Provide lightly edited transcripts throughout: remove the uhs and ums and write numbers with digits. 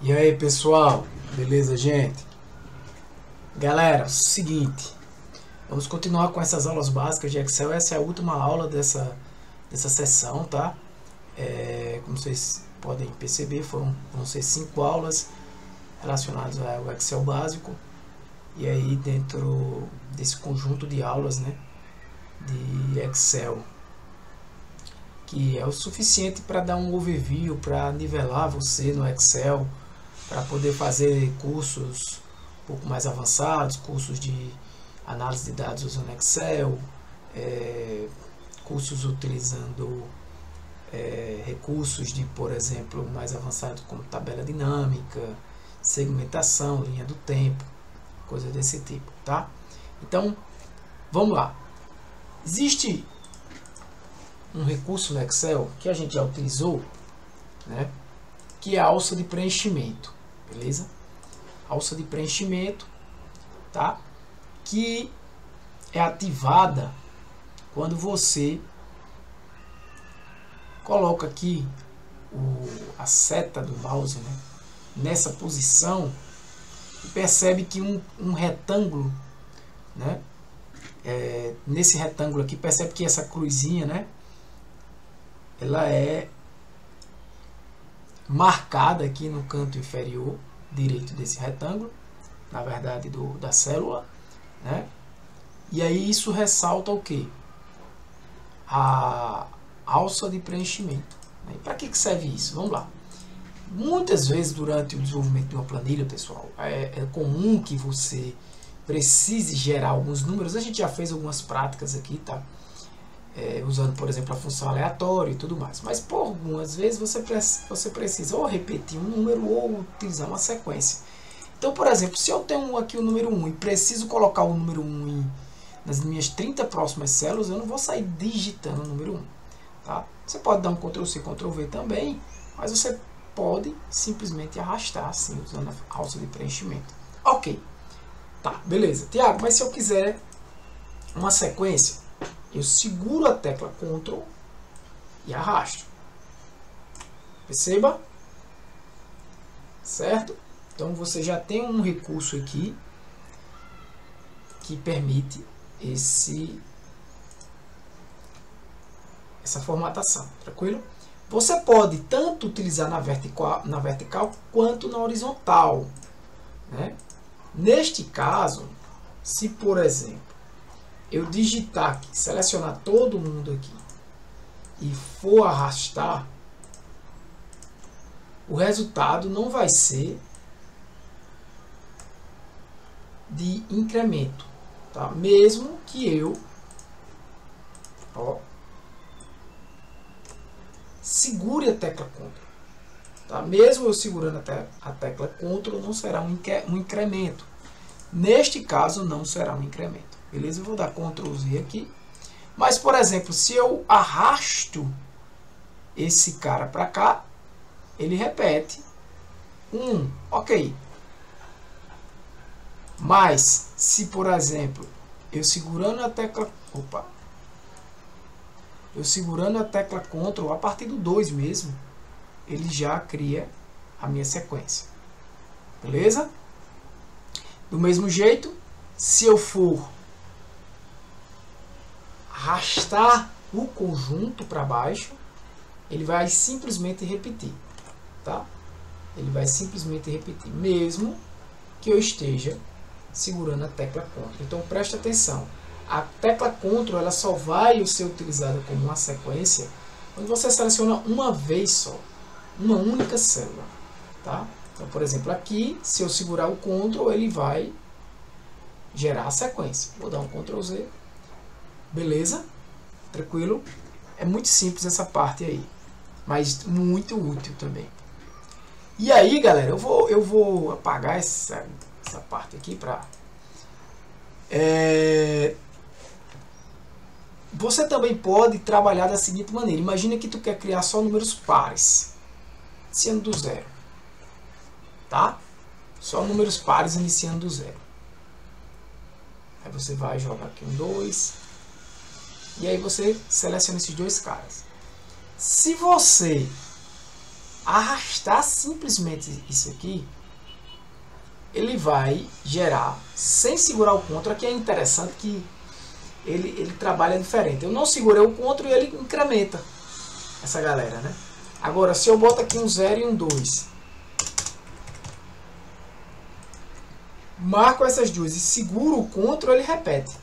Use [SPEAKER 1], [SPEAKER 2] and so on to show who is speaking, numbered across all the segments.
[SPEAKER 1] E aí, pessoal, beleza, gente? Galera, seguinte, vamos continuar com essas aulas básicas de Excel. Essa é a última aula dessa sessão, tá? Como vocês podem perceber, vão ser 5 aulas relacionadas ao Excel básico. E aí, dentro desse conjunto de aulas, né, de Excel, que é o suficiente para dar um overview, para nivelar você no Excel, para poder fazer cursos um pouco mais avançados, cursos de análise de dados usando Excel, cursos utilizando recursos de, por exemplo, mais avançados como tabela dinâmica, segmentação, linha do tempo, coisa desse tipo, tá? Então, vamos lá. Existe um recurso no Excel que a gente já utilizou, né, que é a alça de preenchimento, beleza? Alça de preenchimento, tá? Que é ativada quando você coloca aqui a seta do mouse, né, nessa posição e percebe que um retângulo, né, nesse retângulo aqui, percebe que essa cruzinha, né, ela é marcada aqui no canto inferior direito desse retângulo, na verdade da célula, né? E aí isso ressalta o que? A alça de preenchimento. Né? Para que serve isso? Vamos lá. Muitas vezes durante o desenvolvimento de uma planilha, pessoal, é comum que você precise gerar alguns números. A gente já fez algumas práticas aqui, tá? Usando, por exemplo, a função aleatória e tudo mais. Mas, por algumas vezes, você precisa ou repetir um número ou utilizar uma sequência. Então, por exemplo, se eu tenho aqui o número 1 e preciso colocar o número 1 nas minhas 30 próximas células, eu não vou sair digitando o número 1. Tá? Você pode dar um Ctrl+C, Ctrl+V também, mas você pode simplesmente arrastar assim, usando a alça de preenchimento. Ok. Tá, beleza. Tiago, mas se eu quiser uma sequência, eu seguro a tecla Ctrl e arrasto. Perceba? Certo? Então você já tem um recurso aqui que permite essa formatação. Tranquilo? Você pode tanto utilizar na vertical quanto na horizontal. Né? Neste caso, se por exemplo eu digitar aqui, selecionar todo mundo aqui e for arrastar, o resultado não vai ser de incremento, tá? Mesmo que eu segure a tecla Ctrl, tá? Mesmo eu segurando a tecla Ctrl, não será um incremento. Neste caso, não será um incremento. Beleza? Eu vou dar Ctrl+Z aqui. Mas, por exemplo, se eu arrasto esse cara para cá, ele repete 1. Ok. Mas, se, por exemplo, eu segurando a tecla... Eu segurando a tecla Ctrl, a partir do 2 mesmo, ele já cria a minha sequência. Beleza? Do mesmo jeito, se eu for arrastar o conjunto para baixo, ele vai simplesmente repetir, tá? Ele vai simplesmente repetir, mesmo que eu esteja segurando a tecla Ctrl. Então preste atenção, a tecla Ctrl ela só vai ser utilizada como uma sequência quando você seleciona uma vez só, uma única célula, tá? Então, por exemplo, aqui, se eu segurar o Ctrl, ele vai gerar a sequência. Vou dar um Ctrl+Z. Beleza? Tranquilo? É muito simples essa parte aí, mas muito útil também. E aí, galera, eu vou apagar essa parte aqui para... Você também pode trabalhar da seguinte maneira. Imagina que tu quer criar só números pares, iniciando do zero. Tá? Só números pares iniciando do zero. Aí você vai jogar aqui um 2. E aí você seleciona esses dois caras. Se você arrastar simplesmente isso aqui, ele vai gerar, sem segurar o CTRL, que é interessante que ele trabalha diferente. Eu não segurei o CTRL e ele incrementa essa galera, né? Agora, se eu boto aqui um 0 e um 2, marco essas duas e seguro o CTRL, ele repete.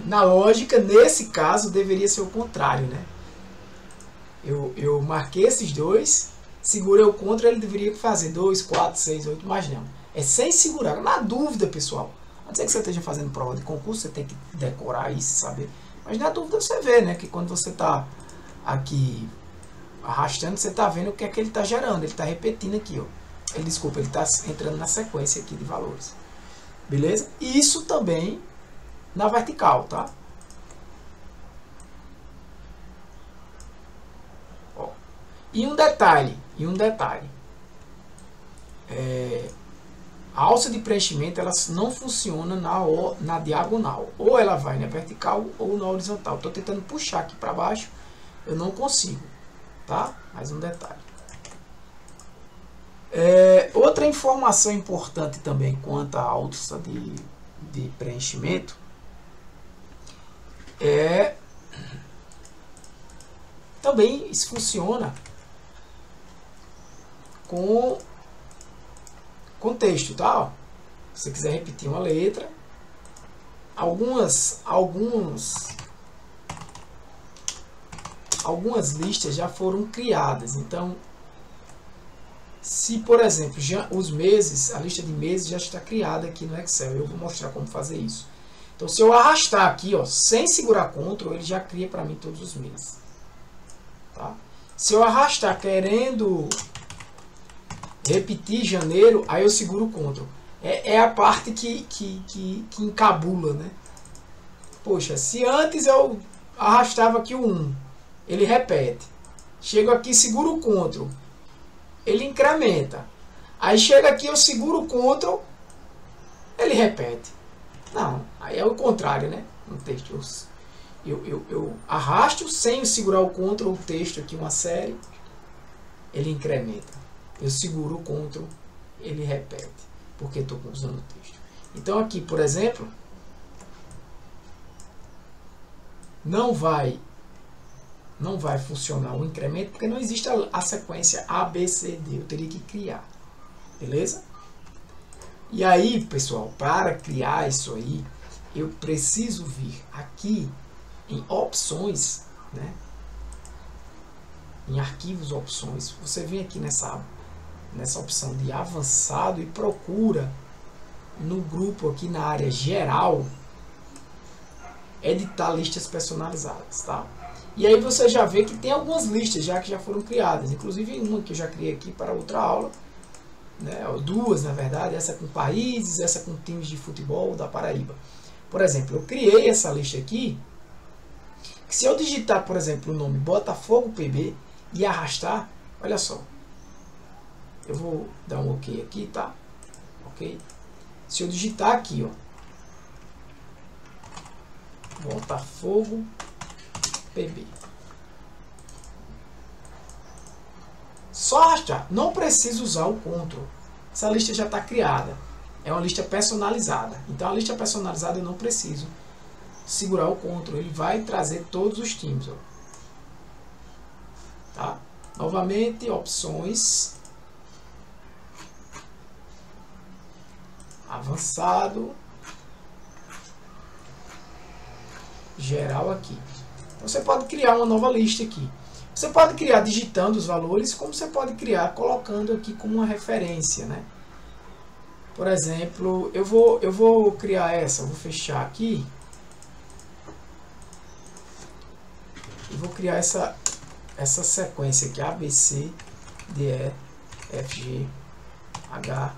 [SPEAKER 1] Na lógica, nesse caso, deveria ser o contrário, né? Eu marquei esses dois, segurei o CTRL, ele deveria fazer 2, 4, 6, 8, mas não. É sem segurar. Na dúvida, pessoal, a não ser que você esteja fazendo prova de concurso, você tem que decorar isso, saber. Mas na dúvida você vê, né? Que quando você está aqui arrastando, você está vendo o que é que ele está gerando. Ele está repetindo aqui, ó. Desculpa, ele está entrando na sequência aqui de valores. Beleza? E isso também na vertical, tá? Ó. E um detalhe. A alça de preenchimento, ela não funciona na diagonal. Ou ela vai na vertical ou na horizontal. Estou tentando puxar aqui para baixo, eu não consigo, tá? Mais um detalhe. Outra informação importante também quanto à alça de preenchimento também isso funciona com texto, tá? Se você quiser repetir uma letra, algumas listas já foram criadas. Então, se por exemplo os meses, a lista de meses já está criada aqui no Excel, eu vou mostrar como fazer isso. Então, se eu arrastar aqui, ó, sem segurar CTRL, ele já cria para mim todos os meses. Tá? Se eu arrastar querendo repetir janeiro, aí eu seguro o CTRL. É a parte que encabula, né? Poxa, se antes eu arrastava aqui o 1, ele repete. Chego aqui, seguro o CTRL, ele incrementa. Aí chega aqui, eu seguro o CTRL, ele repete. Não, aí é o contrário, né? No texto eu arrasto sem segurar o CTRL, o texto aqui, uma série, ele incrementa. Eu seguro o CTRL, ele repete, porque estou usando o texto. Então aqui, por exemplo, não vai funcionar o incremento, porque não existe a sequência A, B, C, D. Eu teria que criar. Beleza? E aí, pessoal, para criar isso aí, eu preciso vir aqui em opções, né? Em arquivos, opções. Você vem aqui nessa opção de avançado e procura no grupo aqui na área geral editar listas personalizadas, tá? E aí você já vê que tem algumas listas que já foram criadas, inclusive uma que eu já criei aqui para outra aula, né? Duas na verdade, essa com países, essa com times de futebol da Paraíba. Por exemplo, eu criei essa lista aqui, que se eu digitar, por exemplo, o nome Botafogo PB e arrastar, olha só, eu vou dar um OK aqui, tá? OK? Se eu digitar aqui, ó, Botafogo PB, só arrastar, não preciso usar o CTRL. Essa lista já está criada, é uma lista personalizada. Então a lista personalizada eu não preciso segurar o CTRL, ele vai trazer todos os times, ó. Tá? Novamente, opções, avançado, geral aqui. Você pode criar uma nova lista aqui. Você pode criar digitando os valores, como você pode criar colocando aqui como uma referência, né? Por exemplo, eu vou criar essa, eu vou fechar aqui. E vou criar essa sequência aqui, A, B, C, D, E, F, G, H,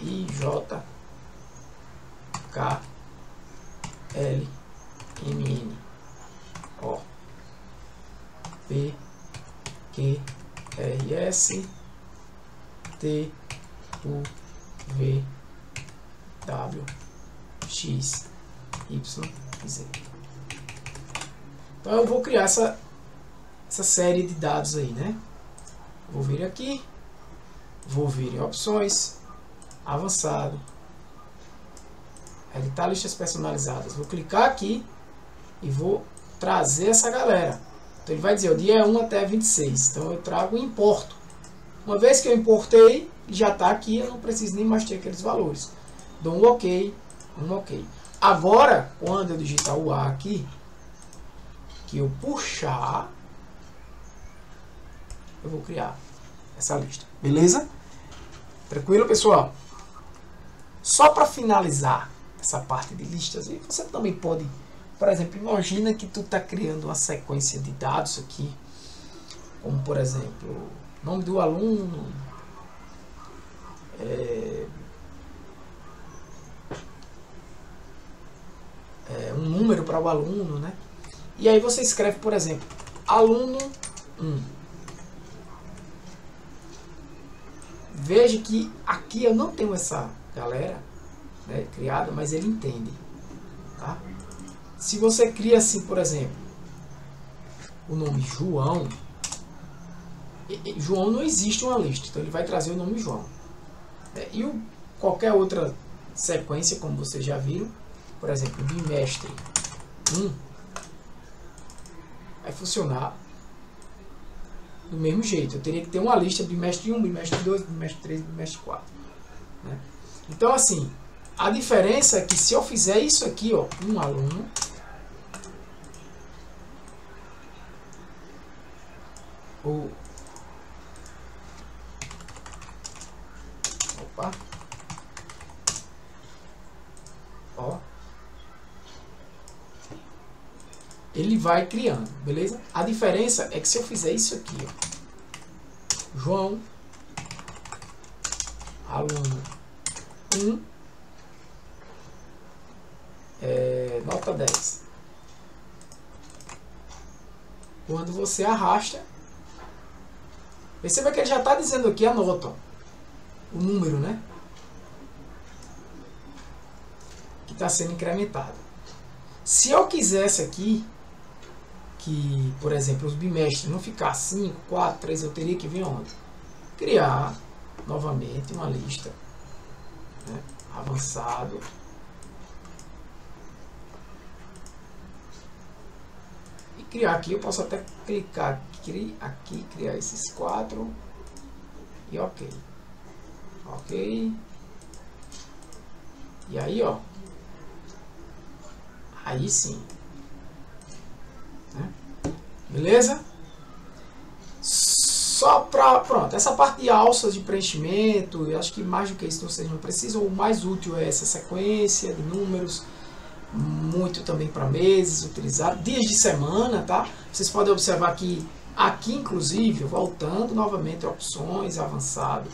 [SPEAKER 1] I, J, K, L, M, N, O, P, Q, R, S, T, U, V, W, X, Y, Z. Então eu vou criar essa série de dados aí, né? Vou vir aqui, vou vir em opções, avançado, editar listas personalizadas. Vou clicar aqui e vou trazer essa galera. Então ele vai dizer o dia 1 até 26. Então eu trago e importo. Uma vez que eu importei, já está aqui, eu não preciso nem mais ter aqueles valores. Dou um OK, um OK. Agora, quando eu digitar o A aqui, que eu puxar, eu vou criar essa lista. Beleza? Tranquilo, pessoal? Só para finalizar essa parte de listas, você também pode, por exemplo, imagina que tu está criando uma sequência de dados aqui, como por exemplo, nome do aluno, um número para o aluno, né? E aí você escreve, por exemplo, aluno 1. Veja que aqui eu não tenho essa galera, né, criada, mas ele entende. Tá? Se você cria assim, por exemplo, o nome João, João não existe uma lista, então ele vai trazer o nome João. E qualquer outra sequência, como vocês já viram, por exemplo, bimestre 1, vai funcionar do mesmo jeito. Eu teria que ter uma lista bimestre 1, bimestre 2, bimestre 3, bimestre 4. Né? Então, assim, a diferença é que se eu fizer isso aqui, ó, um aluno, ó, ele vai criando, beleza? A diferença é que se eu fizer isso aqui, ó, João, aluno 1, nota 10. Quando você arrasta, perceba que ele já está dizendo aqui a nota, ó, o número, né? Que está sendo incrementado. Se eu quisesse aqui que, por exemplo, os bimestres não ficassem 5, 4, 3, eu teria que vir onde? Criar novamente uma lista, né? Avançado, e criar aqui, eu posso até clicar aqui, criar esses 4 e OK. OK. E aí, ó, aí sim, né? Beleza? Só para, pronto, essa parte de alças de preenchimento, eu acho que mais do que isso vocês não precisam. O mais útil é essa sequência de números, muito também para meses, utilizar dias de semana, tá? Vocês podem observar que aqui, inclusive, voltando novamente a opções, avançado,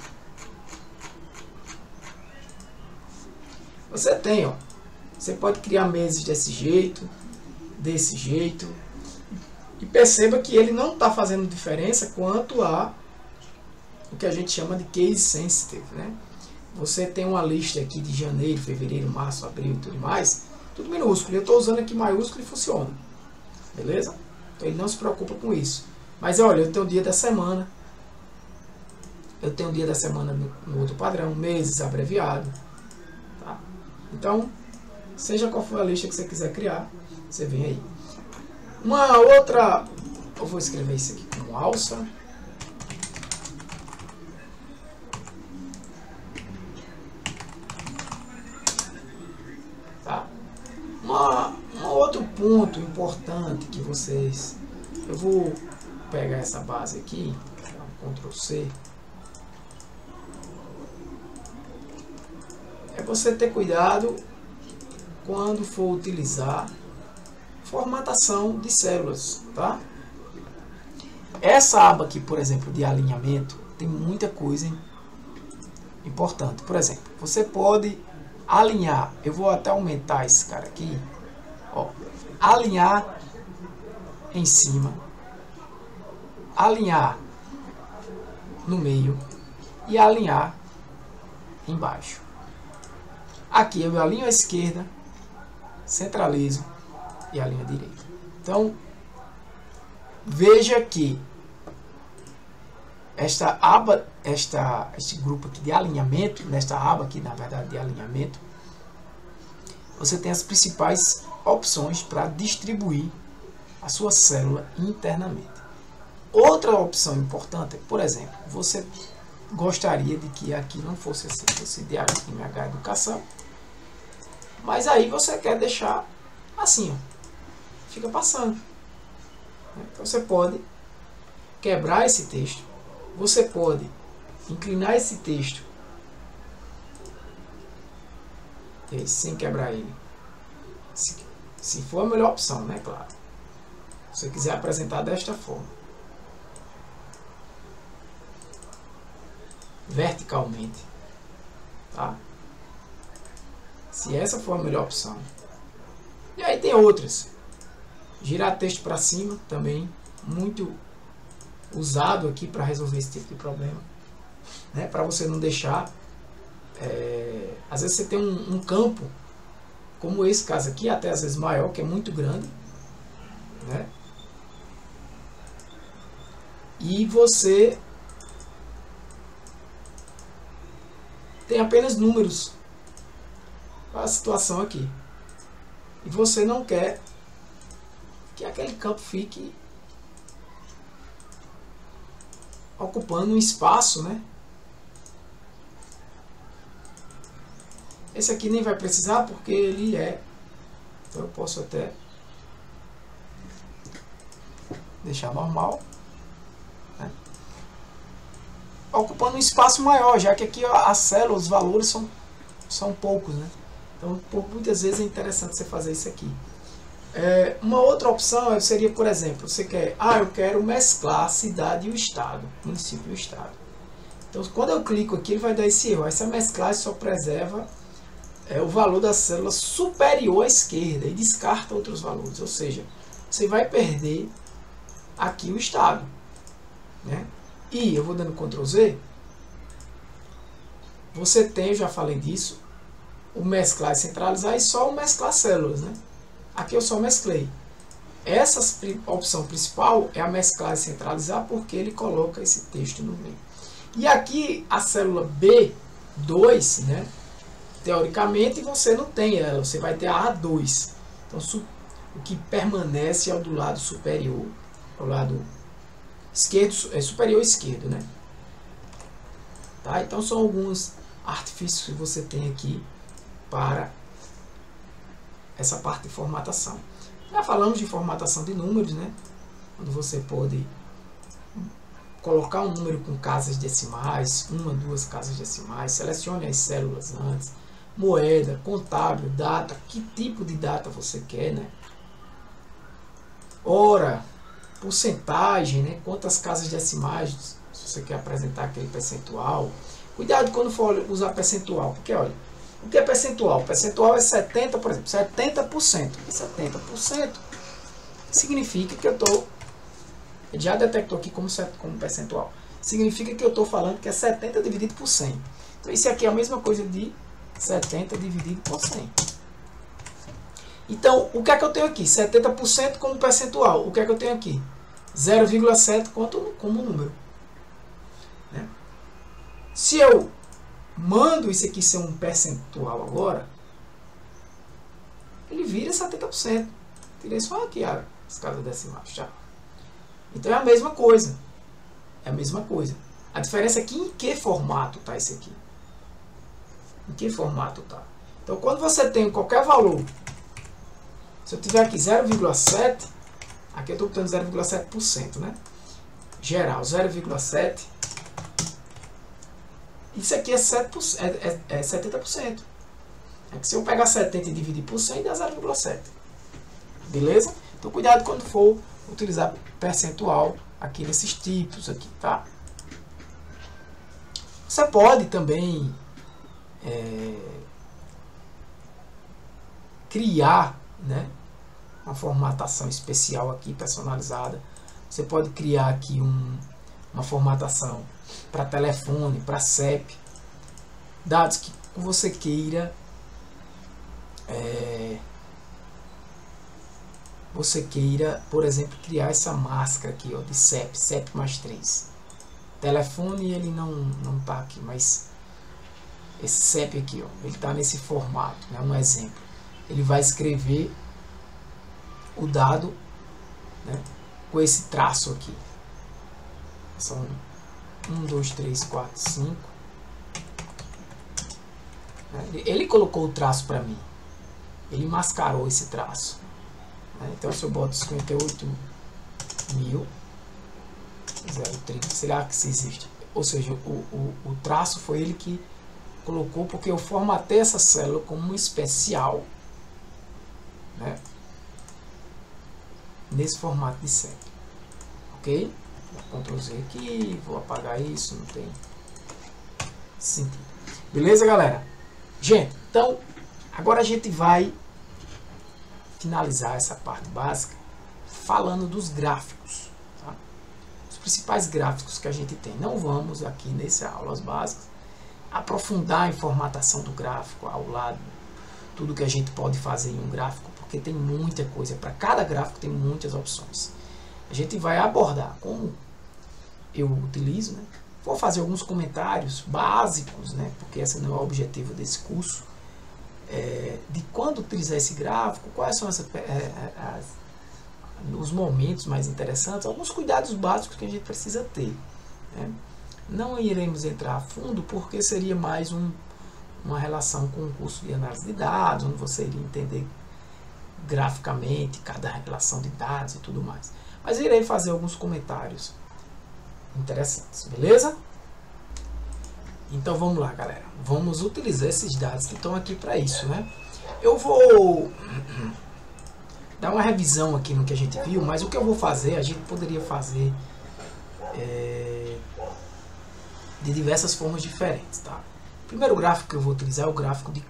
[SPEAKER 1] você tem, ó, você pode criar meses desse jeito, e perceba que ele não está fazendo diferença quanto a o que a gente chama de case sensitive, né? Você tem uma lista aqui de janeiro, fevereiro, março, abril e tudo mais, tudo minúsculo. Eu estou usando aqui maiúsculo e funciona, beleza? Então ele não se preocupa com isso. Mas olha, eu tenho o dia da semana, eu tenho o dia da semana no outro padrão, meses abreviado, tá? Então, seja qual for a lista que você quiser criar, você vem aí. Uma outra, eu vou escrever isso aqui como alça. Tá? Um outro ponto importante que vocês, eu vou pegar essa base aqui, Ctrl C, é você ter cuidado quando for utilizar formatação de células, tá? Essa aba aqui, por exemplo, de alinhamento, tem muita coisa importante. Por exemplo, você pode alinhar, eu vou até aumentar esse cara aqui, ó, alinhar em cima, alinhar no meio e alinhar embaixo. Aqui eu alinho à esquerda, centralizo e alinho à direita. Então, veja que esta aba, este grupo aqui de alinhamento, nesta aba aqui, na verdade, de alinhamento, você tem as principais opções para distribuir a sua célula internamente. Outra opção importante é, por exemplo, você gostaria de que aqui não fosse assim, fosse DHMH Educação, mas aí você quer deixar assim, ó, fica passando. Então você pode quebrar esse texto, você pode inclinar esse texto sem quebrar ele, se for a melhor opção, né, claro. Se você quiser apresentar desta forma, verticalmente, tá? Se essa for a melhor opção. E aí tem outras. Girar texto para cima também, muito usado aqui para resolver esse tipo de problema, né? Para você não deixar, às vezes você tem um campo, como esse caso aqui, até às vezes maior, que é muito grande, né? E você tem apenas números para a situação aqui. E você não quer que aquele campo fique ocupando um espaço, né? Esse aqui nem vai precisar porque ele é... Então eu posso até deixar normal, né? Ocupando um espaço maior, já que aqui a célula, os valores são poucos, né? Então muitas vezes é interessante você fazer isso aqui. Uma outra opção seria, por exemplo, você quer, eu quero mesclar a cidade e o estado, município e o estado. Então quando eu clico aqui, ele vai dar esse erro. Essa mesclagem só preserva o valor da célula superior à esquerda e descarta outros valores. Ou seja, você vai perder aqui o estado, né? E eu vou dando Ctrl Z. Você tem, eu já falei disso, o mesclar e centralizar e só o mesclar células, né? Aqui eu só mesclei. Essa opção principal é a mesclar e centralizar, porque ele coloca esse texto no meio. E aqui a célula B2, né? Teoricamente você não tem ela, você vai ter a A2. Então o que permanece é o do lado superior, ao lado esquerdo, superior esquerdo, né? Tá? Então são alguns artifícios que você tem aqui para essa parte de formatação. Já falamos de formatação de números, né? Quando você pode colocar um número com casas decimais, uma, duas casas decimais, selecione as células antes, moeda, contábil, data, que tipo de data você quer, né? Hora, porcentagem, né? Quantas casas decimais, se você quer apresentar aquele percentual. Cuidado quando for usar percentual, porque olha, o que é percentual? Percentual é 70, por exemplo, 70%. E 70% significa que eu estou... Já detectou aqui como percentual. Significa que eu estou falando que é 70 dividido por 100. Então isso aqui é a mesma coisa de 70 dividido por 100. Então, o que é que eu tenho aqui? 70% como percentual. O que é que eu tenho aqui? 0,7 como número. Né? Se eu mando isso aqui ser um percentual agora, ele vira 70%. Tirei só aqui as casas decimais. Tá? Então é a mesma coisa. É a mesma coisa. A diferença é que em que formato está esse aqui. Em que formato está. Então quando você tem qualquer valor, se eu tiver aqui 0,7, aqui eu estou botando 0,7%, né? Geral, 0,7. Isso aqui é 70%. É que se eu pegar 70 e dividir por 100, dá 0,7. Beleza? Então cuidado quando for utilizar percentual aqui nesses tipos aqui, tá? Você pode também criar, né, uma formatação especial aqui, personalizada. Você pode criar aqui uma formatação para telefone, para CEP, dados que você queira por exemplo, criar essa máscara aqui, ó, de CEP mais 3. Telefone ele não tá aqui, mas esse CEP aqui, ó, ele tá nesse formato, né? Um exemplo. Ele vai escrever o dado, né, com esse traço aqui. São 1, 2, 3, 4, 5. Ele colocou o traço para mim. Ele mascarou esse traço. Então se eu boto 58.030, será que isso existe? Ou seja, o traço foi ele que colocou, porque eu formatei essa célula como um especial, né, nesse formato de CEP. Ok? Vou Ctrl Z aqui, vou apagar isso, não tem sentido. Beleza, galera? Gente, então agora a gente vai finalizar essa parte básica falando dos gráficos, tá? Os principais gráficos que a gente tem. Não vamos aqui nessa aulas básicas aprofundar em formatação do gráfico ao lado, tudo que a gente pode fazer em um gráfico, porque tem muita coisa. Para cada gráfico tem muitas opções. A gente vai abordar como eu utilizo, né? Vou fazer alguns comentários básicos, né? Porque esse não é o objetivo desse curso, de quando utilizar esse gráfico, quais são os momentos mais interessantes, alguns cuidados básicos que a gente precisa ter, né? Não iremos entrar a fundo, porque seria mais uma relação com o curso de análise de dados, onde você iria entender graficamente cada relação de dados e tudo mais. Mas irei fazer alguns comentários interessantes, beleza? Então vamos lá, galera. Vamos utilizar esses dados que estão aqui para isso, né? Eu vou dar uma revisão aqui no que a gente viu, mas o que eu vou fazer, a gente poderia fazer de diversas formas diferentes, tá? O primeiro gráfico que eu vou utilizar é o gráfico de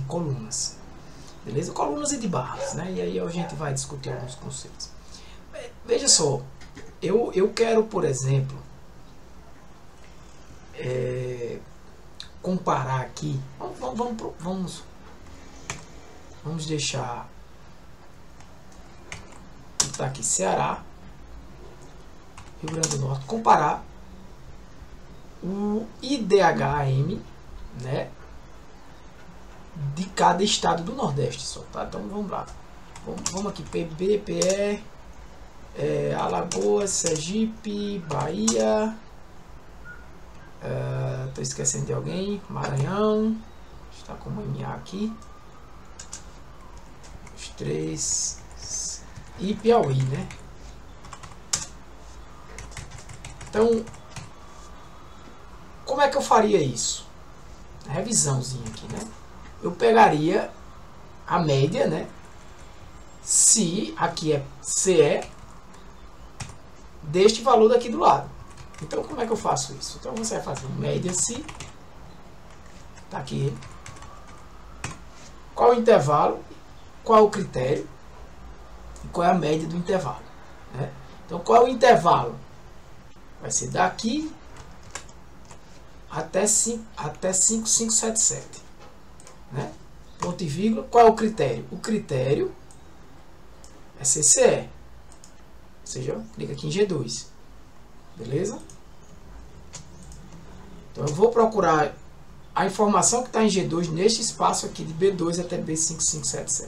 [SPEAKER 1] colunas, beleza? Colunas e de barras, né? E aí a gente vai discutir alguns conceitos. Veja só, eu quero, por exemplo, comparar aqui, vamos deixar, tá aqui Ceará, Rio Grande do Norte, comparar o IDHM, né, de cada estado do Nordeste só, tá? Então vamos lá, vamos aqui, PB, PE, Alagoas, Sergipe, Bahia, estou esquecendo de alguém, Maranhão, está como MA aqui, os 3, e Piauí, né? Então, como é que eu faria isso? Revisãozinha aqui, né? Eu pegaria a média, né? Se aqui é CE, deste valor daqui do lado. Então, como é que eu faço isso? Então, você vai fazer média se, tá aqui, qual o intervalo, qual é o critério e qual é a média do intervalo, né? Então, qual é o intervalo? Vai ser daqui até 5577, né? Ponto e vírgula. Qual é o critério? O critério é CCE. Ou seja, clica aqui em G2. Beleza? Então eu vou procurar a informação que está em G2 neste espaço aqui de B2 até B5577.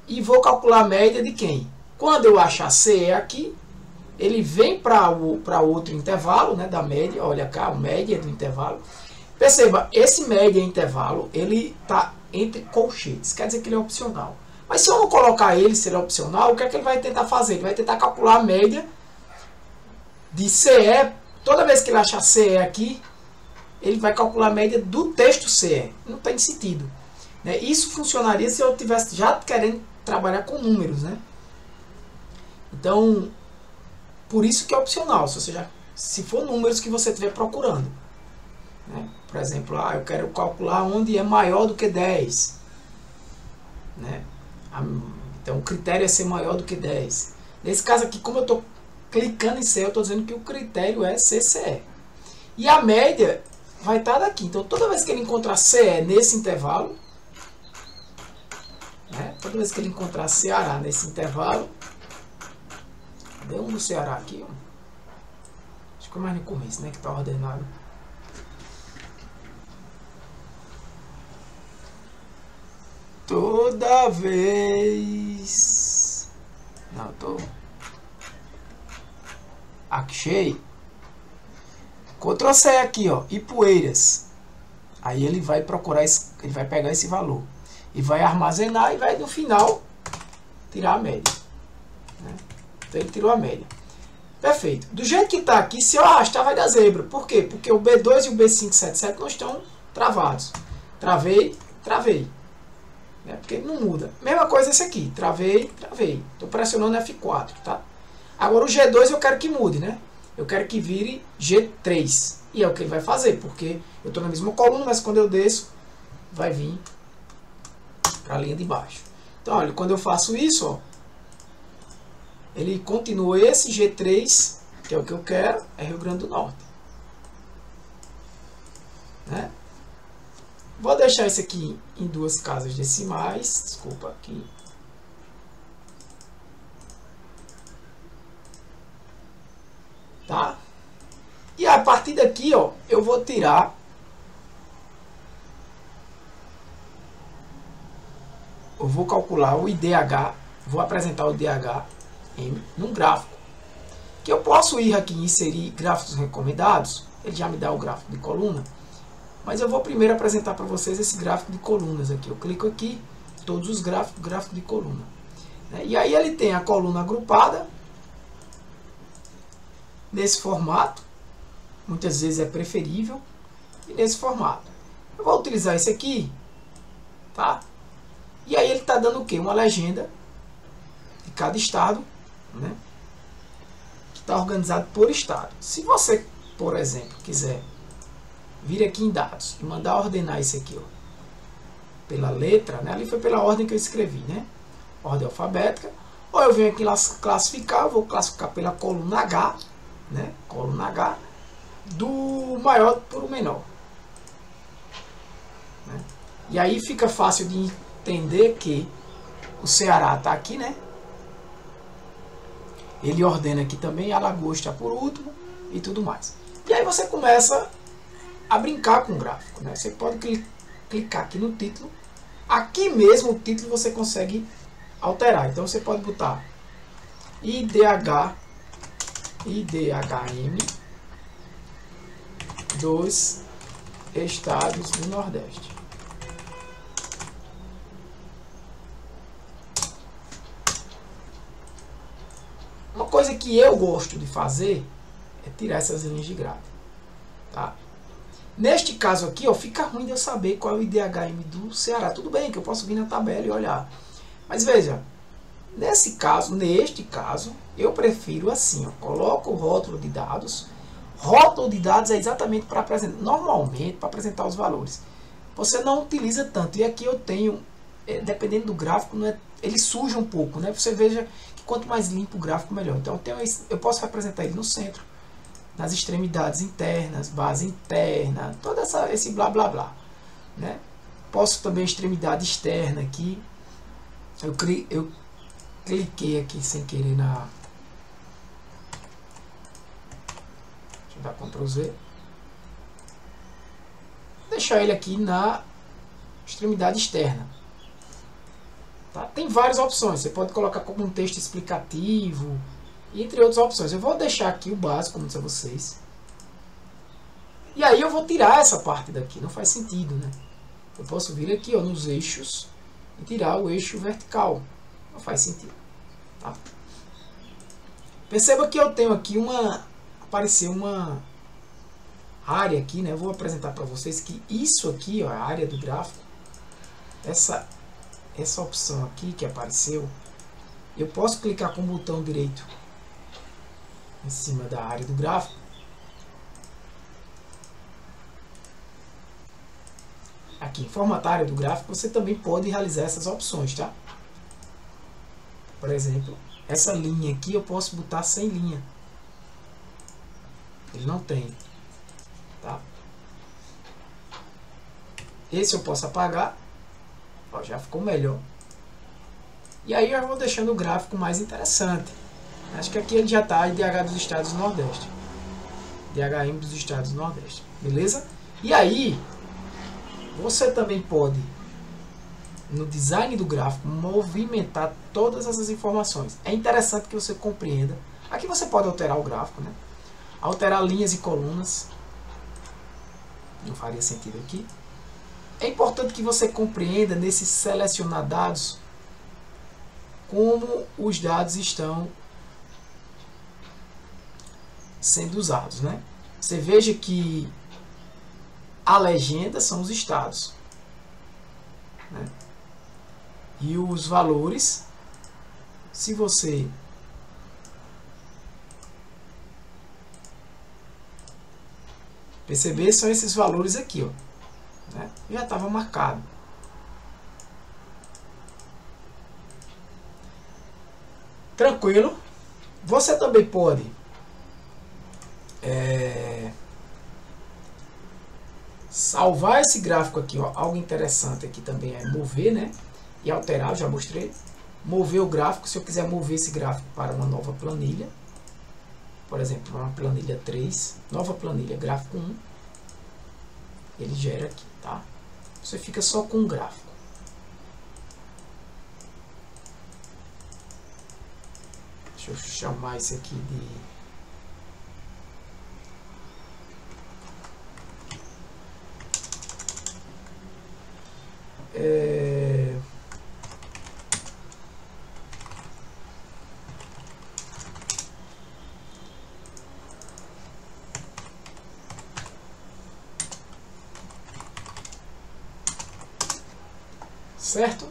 [SPEAKER 1] E vou calcular a média de quem? Quando eu achar CE aqui, ele vem para outro intervalo, né, da média. Olha cá, a média do intervalo. Perceba, esse média intervalo, ele está entre colchetes, quer dizer que ele é opcional. Mas se eu não colocar ele, se ele é opcional, o que é que ele vai tentar fazer? Ele vai tentar calcular a média de CE. Toda vez que ele achar CE aqui, ele vai calcular a média do texto CE. Não tem sentido, né? Isso funcionaria se eu estivesse já querendo trabalhar com números, né? Então, por isso que é opcional, se for números que você estiver procurando, né? Por exemplo, eu quero calcular onde é maior do que 10, né? Então o critério é ser maior do que 10. Nesse caso aqui, como eu estou clicando em CE, eu estou dizendo que o critério é CCE. E a média vai estar daqui. Então toda vez que ele encontrar CE nesse intervalo, né? Toda vez que ele encontrar Ceará nesse intervalo, cadê um do Ceará aqui? Ó? fica mais no começo, né? Que tá ordenado. Toda vez... Não, tô... Achei. Ctrl C aqui, ó. E poeiras. Aí ele vai procurar, ele vai pegar esse valor. E vai armazenar e vai no final tirar a média. Né? Então ele tirou a média. Perfeito. Do jeito que está aqui, se eu arrastar vai dar zebra. Por quê? Porque o B2 e o B577 não estão travados. Travei, travei. Né? Porque ele não muda. Mesma coisa esse aqui. Travei, travei. Estou pressionando F4. Tá? Agora o G2 eu quero que mude. Né? Eu quero que vire G3. E é o que ele vai fazer. Porque eu estou na mesma coluna, mas quando eu desço, vai vir para a linha de baixo. Então, olha, quando eu faço isso, ó, ele continua esse G3, que é o que eu quero, é Rio Grande do Norte. Né? Vou deixar isso aqui em 2 casas decimais. Desculpa aqui. Tá? E a partir daqui, ó, eu vou tirar... Eu vou calcular o IDH, vou apresentar o IDH num gráfico. Que eu posso ir aqui e inserir gráficos recomendados, ele já me dá o gráfico de coluna, mas eu vou primeiro apresentar para vocês esse gráfico de colunas aqui. Eu clico aqui, todos os gráficos, gráfico de coluna. E aí ele tem a coluna agrupada, nesse formato, muitas vezes é preferível, e nesse formato. Eu vou utilizar esse aqui, tá? E aí ele está dando o quê? Uma legenda de cada estado, né? Que está organizado por estado. Se você, por exemplo, quiser vir aqui em dados e mandar ordenar isso aqui, ó, pela letra, né? Ali foi pela ordem que eu escrevi, né? Ordem alfabética. Ou eu venho aqui classificar, eu vou classificar pela coluna H, né? Coluna H, do maior para o menor. Né? E aí fica fácil de entender que o Ceará está aqui, né? Ele ordena aqui também, Alagoas está por último e tudo mais. E aí você começa a brincar com o gráfico, né? Você pode clicar aqui no título. Aqui mesmo o título você consegue alterar. Então você pode botar IDHM dos estados do Nordeste. Uma coisa que eu gosto de fazer é tirar essas linhas de gráfico. Tá? Neste caso aqui, ó, fica ruim de eu saber qual é o IDHM do Ceará. Tudo bem que eu posso vir na tabela e olhar. Mas veja, neste caso, eu prefiro assim. Ó, coloco o rótulo de dados. Rótulo de dados é exatamente para apresentar, normalmente, para apresentar os valores. Você não utiliza tanto. E aqui eu tenho, dependendo do gráfico, não é, ele suja um pouco. Né? Você veja que quanto mais limpo o gráfico, melhor. Então eu posso representar ele no centro, nas extremidades internas, base interna, todo esse blá blá blá. Né? Posso também extremidade externa aqui. Eu cliquei aqui sem querer na... Deixa eu dar Ctrl Z. Deixar ele aqui na extremidade externa. Tá? Tem várias opções. Você pode colocar como um texto explicativo, entre outras opções. Eu vou deixar aqui o básico, como disse a vocês. E aí eu vou tirar essa parte daqui. Não faz sentido, né? Eu posso vir aqui, ó, nos eixos e tirar o eixo vertical. Não faz sentido. Tá? Perceba que eu tenho aqui apareceu uma área aqui, né? Eu vou apresentar para vocês que isso aqui, ó, a área do gráfico, essa opção aqui que apareceu, eu posso clicar com o botão direito em cima da área do gráfico. Aqui em formatar área do gráfico, você também pode realizar essas opções, tá? Por exemplo, essa linha aqui eu posso botar sem linha. Ele não tem, tá? Esse eu posso apagar. Ó, já ficou melhor. E aí eu vou deixando o gráfico mais interessante. Acho que aqui ele já está IDH dos estados do Nordeste. DHM dos estados do Nordeste. Beleza? E aí, você também pode, no design do gráfico, movimentar todas essas informações. É interessante que você compreenda. Aqui você pode alterar o gráfico, né? Alterar linhas e colunas. Não faria sentido aqui. É importante que você compreenda, nesse selecionar dados, como os dados estão sendo usados, né? Você veja que a legenda são os estados, né? E os valores, se você perceber, são esses valores aqui, ó, né? Já estava marcado. Tranquilo. Você também pode salvar esse gráfico aqui, ó. Algo interessante aqui também é mover, né? E alterar, eu já mostrei. Mover o gráfico, se eu quiser mover esse gráfico para uma nova planilha, por exemplo, uma planilha 3, nova planilha, gráfico 1, ele gera aqui, tá? Você fica só com o gráfico. Deixa eu chamar isso aqui de... Certo?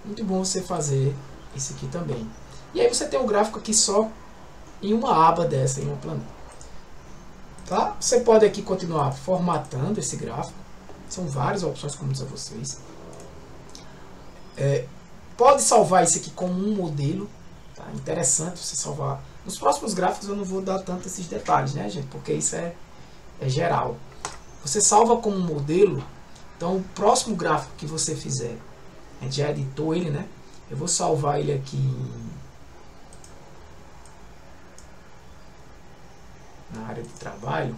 [SPEAKER 1] Muito bom você fazer isso aqui também. E aí você tem um gráfico aqui só em uma aba dessa, em uma planilha. Tá? Você pode aqui continuar formatando esse gráfico. São várias opções, como dizer a vocês. Pode salvar isso aqui como um modelo. Tá? Interessante você salvar. Nos próximos gráficos eu não vou dar tanto esses detalhes, né, gente? Porque isso é geral. Você salva como um modelo. Então o próximo gráfico que você fizer, a gente já editou ele, né? Eu vou salvar ele aqui na área de trabalho.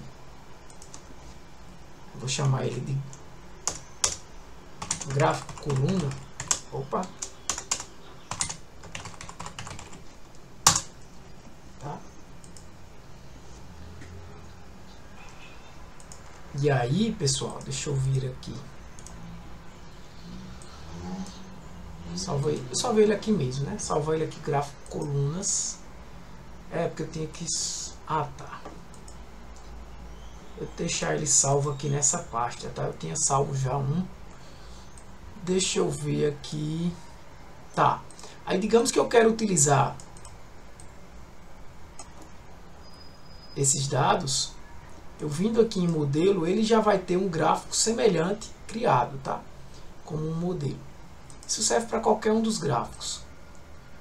[SPEAKER 1] Eu vou chamar ele de gráfico coluna. Opa! Tá? E aí, pessoal, deixa eu vir aqui. Eu salvei ele aqui mesmo, né? Salvei ele aqui, gráfico colunas. Porque eu tinha que... Ah, tá. Eu vou deixar ele salvo aqui nessa pasta, tá? Eu tinha salvo já um. Deixa eu ver aqui. Tá. Aí digamos que eu quero utilizar esses dados. Eu vindo aqui em modelo, ele já vai ter um gráfico semelhante criado, tá? Como um modelo. Isso serve para qualquer um dos gráficos.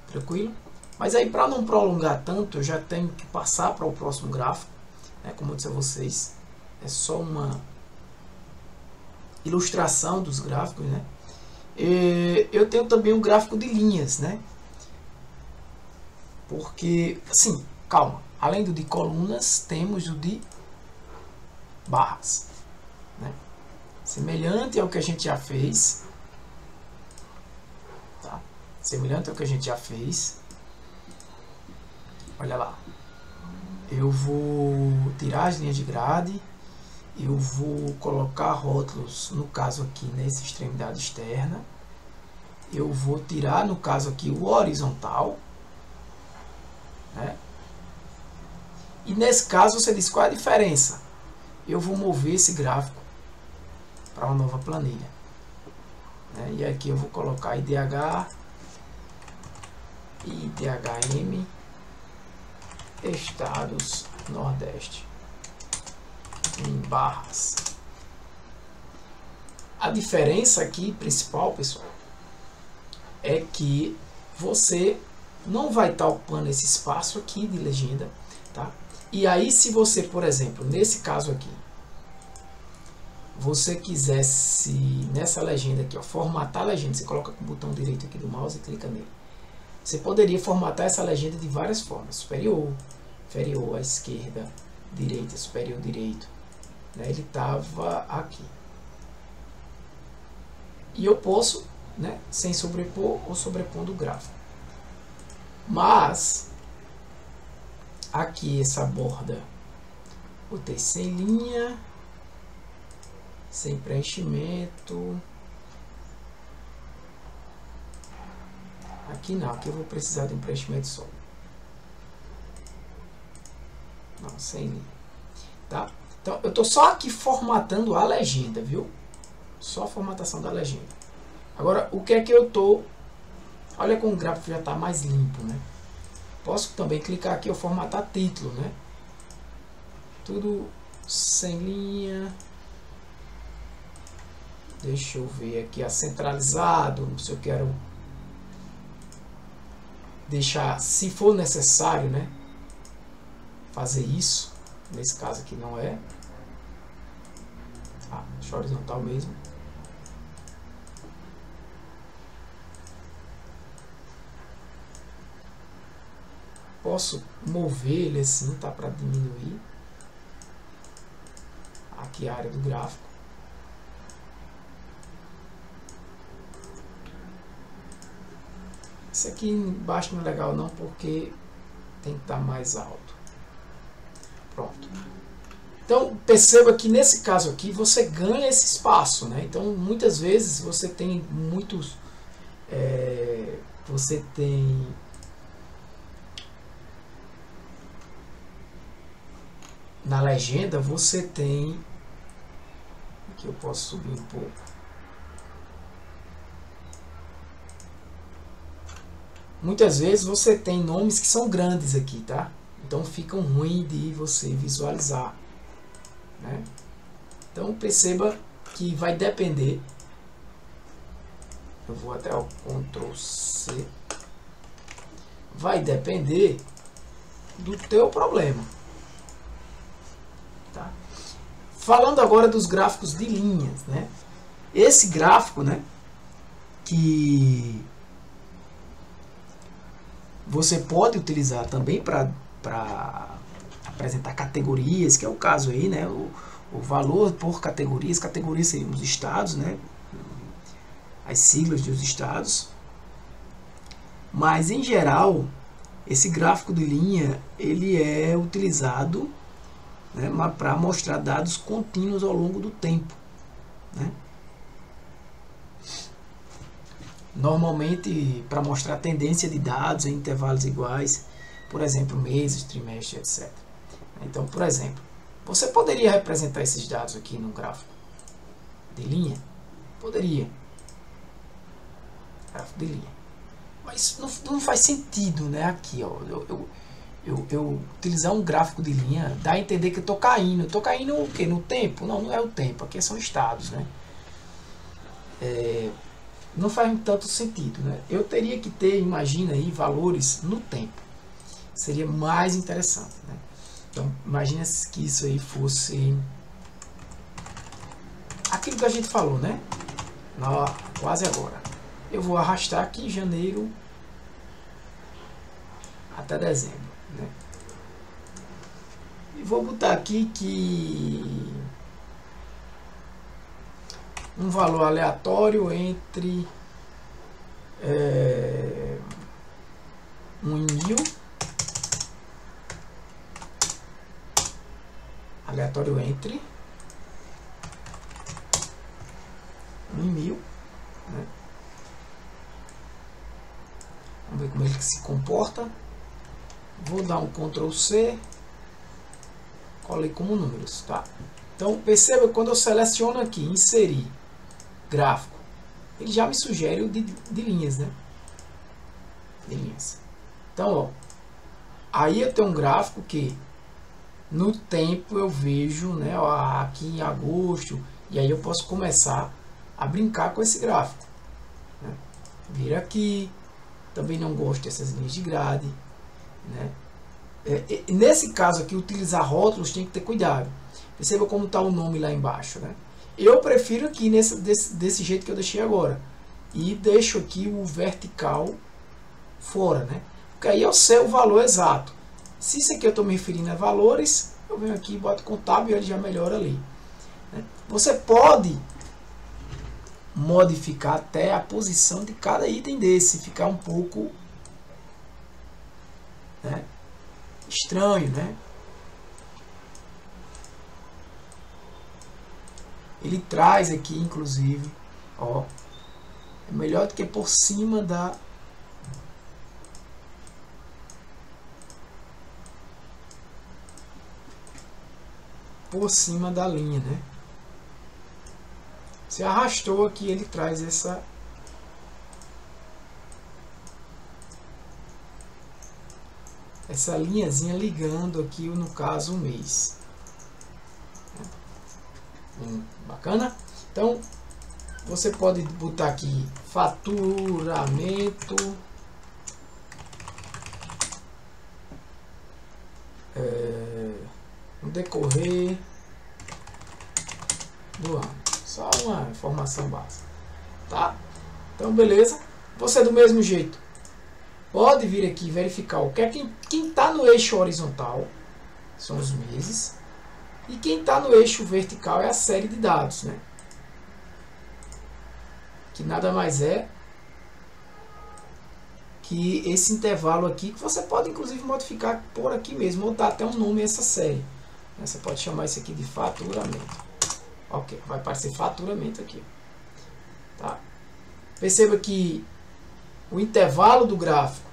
[SPEAKER 1] Tranquilo? Mas aí, para não prolongar tanto, eu já tenho que passar para o próximo gráfico. Como eu disse a vocês, é só uma ilustração dos gráficos, né? Eu tenho também um gráfico de linhas, né? Porque, assim, calma. Além do de colunas, temos o de barras, né? Semelhante ao que a gente já fez. Tá? Semelhante ao que a gente já fez. Olha lá. Eu vou tirar as linhas de grade. Eu vou colocar rótulos, no caso aqui, nessa extremidade externa. Eu vou tirar, no caso aqui, o horizontal, né? E nesse caso, você diz qual é a diferença. Eu vou mover esse gráfico para uma nova planilha, né? E aqui eu vou colocar IDH, IDHM, Estados Nordeste, em barras. A diferença aqui principal, pessoal, é que você não vai estar ocupando esse espaço aqui de legenda, tá? E aí, se você, por exemplo, nesse caso aqui, você quisesse nessa legenda aqui, ó, formatar a legenda, você coloca com o botão direito aqui do mouse e clica nele. Você poderia formatar essa legenda de várias formas: superior, inferior, à esquerda, direita, superior direito, né? Ele estava aqui. E eu posso, né, sem sobrepor ou sobrepondo o gráfico. Mas aqui essa borda botei sem linha, sem preenchimento. Aqui não, aqui eu vou precisar de um preenchimento só. Não, sem linha. Tá? Então eu estou só aqui formatando a legenda, viu? Só a formatação da legenda. Agora, o que é que eu estou... Olha como o gráfico já está mais limpo, né? Posso também clicar aqui e formatar título, né? Tudo sem linha. Deixa eu ver aqui, centralizado. Se eu quero deixar, se for necessário, né? Fazer isso. Nesse caso aqui não é. Ah, deixa horizontal mesmo. Posso mover ele assim, tá? Para diminuir. Aqui a área do gráfico. Esse aqui embaixo não é legal não, porque tem que estar mais alto. Pronto. Então perceba que nesse caso aqui você ganha esse espaço, né? Então muitas vezes você tem muitos... você tem... Na legenda você tem... Aqui eu posso subir um pouco. Muitas vezes você tem nomes que são grandes aqui, tá? Então ficam ruim de você visualizar, né? Então perceba que vai depender. Eu vou até o Ctrl C. Vai depender do teu problema. Tá? Falando agora dos gráficos de linhas, né? Esse gráfico, né, que você pode utilizar também para apresentar categorias, que é o caso aí, né? O valor por categorias. Categorias seriam os estados, né? As siglas dos estados. Mas em geral, esse gráfico de linha ele é utilizado, né, para mostrar dados contínuos ao longo do tempo, né? Normalmente para mostrar a tendência de dados em intervalos iguais, por exemplo, meses, trimestres, etc. Então, por exemplo, você poderia representar esses dados aqui no gráfico de linha? Poderia. Gráfico de linha. Mas não faz sentido, né? Aqui, ó, eu utilizar um gráfico de linha, dá a entender que eu estou caindo. Estou caindo o quê? No tempo? Não, não é o tempo. Aqui são estados, né? Não faz tanto sentido, né? Eu teria que ter, imagina aí, valores no tempo. Seria mais interessante, né? Então, imagina que isso aí fosse aquilo que a gente falou, né? Quase agora. Eu vou arrastar aqui janeiro até dezembro, né? E vou botar aqui que um valor aleatório entre 1 e 1000, aleatório entre 1 e 1000, né? Vamos ver como ele se comporta. Vou dar um Ctrl C, colei como números, tá? Então perceba que quando eu seleciono aqui inserir gráfico, ele já me sugere o de linhas, né? De linhas. Então, ó, aí eu tenho um gráfico que no tempo eu vejo, né, ó, aqui em agosto, e aí eu posso começar a brincar com esse gráfico, né? Vir aqui, também não gosto dessas linhas de grade, né? Nesse caso aqui, utilizar rótulos tem que ter cuidado. Perceba como está o nome lá embaixo, né? Eu prefiro aqui desse jeito que eu deixei agora. E deixo aqui o vertical fora, né? Porque aí eu sei o valor exato. Se isso aqui eu estou me referindo a valores, eu venho aqui e boto com Tab e ele já melhora ali. Você pode modificar até a posição de cada item desse, ficar um pouco, né, estranho, né? Ele traz aqui, inclusive, ó, é melhor do que por cima da linha, né? Se arrastou aqui, ele traz essa linhazinha ligando aqui, no caso, o mês. Bacana? Então, você pode botar aqui faturamento no decorrer do ano. Só uma informação básica, tá? Então, beleza. Você, do mesmo jeito, pode vir aqui verificar o que é quem está no eixo horizontal são os meses, e quem está no eixo vertical é a série de dados, né? Que nada mais é que esse intervalo aqui, que você pode inclusive modificar por aqui mesmo, ou dar até um nome a essa série. Você pode chamar isso aqui de faturamento. Ok, vai aparecer faturamento aqui. Tá? Perceba que o intervalo do gráfico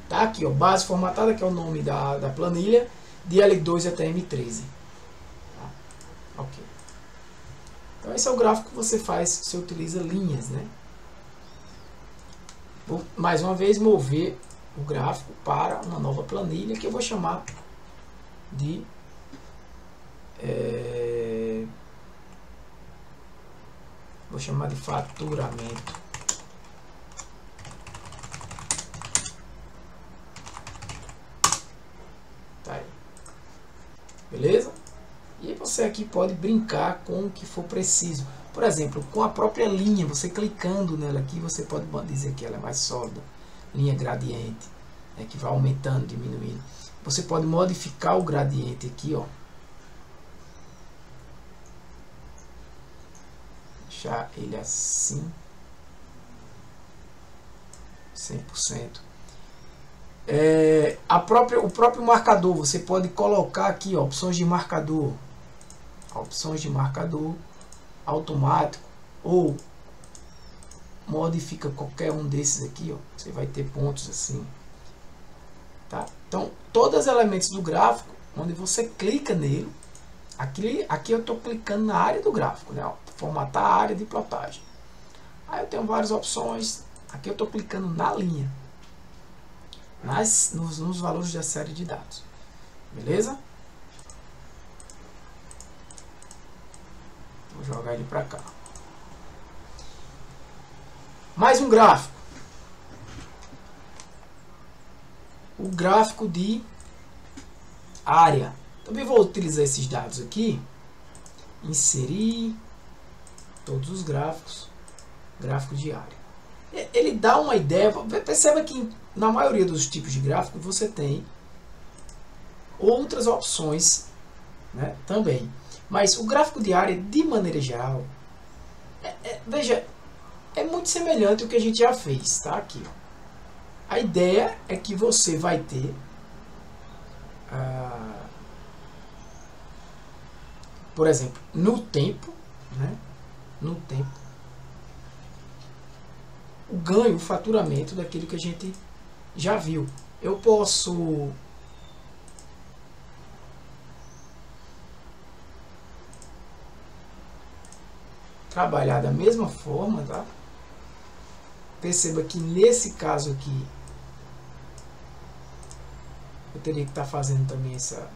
[SPEAKER 1] tá aqui, ó, base formatada, que é o nome da planilha, de L2 até M13. Ok. Então esse é o gráfico que você faz, você utiliza linhas, né? Vou mais uma vez mover o gráfico para uma nova planilha que eu vou chamar de faturamento. Tá aí. Beleza? E você aqui pode brincar com o que for preciso. Por exemplo, com a própria linha, você clicando nela aqui, você pode dizer que ela é mais sólida. Linha gradiente, que vai aumentando, diminuindo. Você pode modificar o gradiente aqui, ó. Deixar ele assim. 100%. O próprio marcador, você pode colocar aqui, ó, opções de marcador. Opções de marcador automático, ou modifica qualquer um desses aqui, ó, você vai ter pontos assim, tá? Então, todos os elementos do gráfico, onde você clica nele, aqui eu estou clicando na área do gráfico, né? Ó, formatar a área de plotagem. Aí eu tenho várias opções, aqui eu estou clicando na linha, nos valores da série de dados, beleza? Vou jogar ele para cá. Mais um gráfico. O gráfico de área. Também vou utilizar esses dados aqui. Inserir todos os gráficos. Gráfico de área. Ele dá uma ideia. Perceba que na maioria dos tipos de gráfico você tem outras opções, né, também. Mas o gráfico de área, de maneira geral, veja, é muito semelhante ao que a gente já fez, tá? Aqui, ó. A ideia é que você vai ter, por exemplo, no tempo, né? No tempo, o ganho, o faturamento daquilo que a gente já viu. Eu posso trabalhar da mesma forma, tá? Perceba que nesse caso aqui eu teria que estar fazendo também essa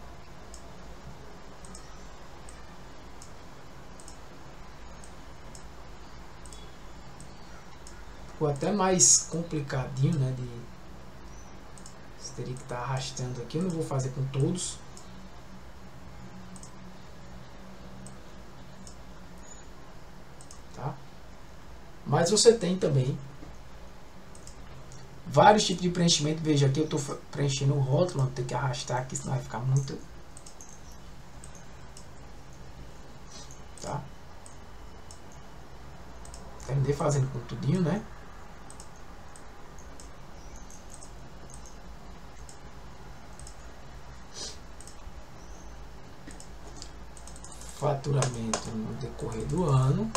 [SPEAKER 1] ficou até mais complicadinho, né? Você teria que estar arrastando aqui. Eu não vou fazer com todos. Tá? Mas você tem também vários tipos de preenchimento. Veja aqui eu estou preenchendo o rótulo, não tem que arrastar aqui, senão vai ficar muito tá? Terminei fazendo com tudinho, né? Faturamento no decorrer do ano.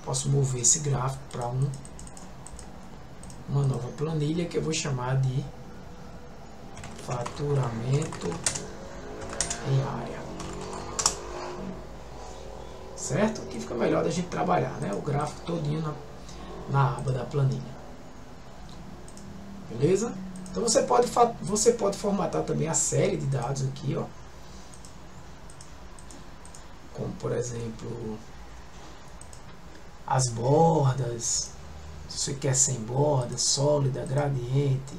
[SPEAKER 1] Posso mover esse gráfico para uma nova planilha que eu vou chamar de faturamento em área. Certo? Aqui fica melhor da gente trabalhar, né? O gráfico todinho na aba da planilha. Beleza? Então você pode formatar também a série de dados aqui, ó. Como por exemplo as bordas, se você quer sem borda, sólida, gradiente,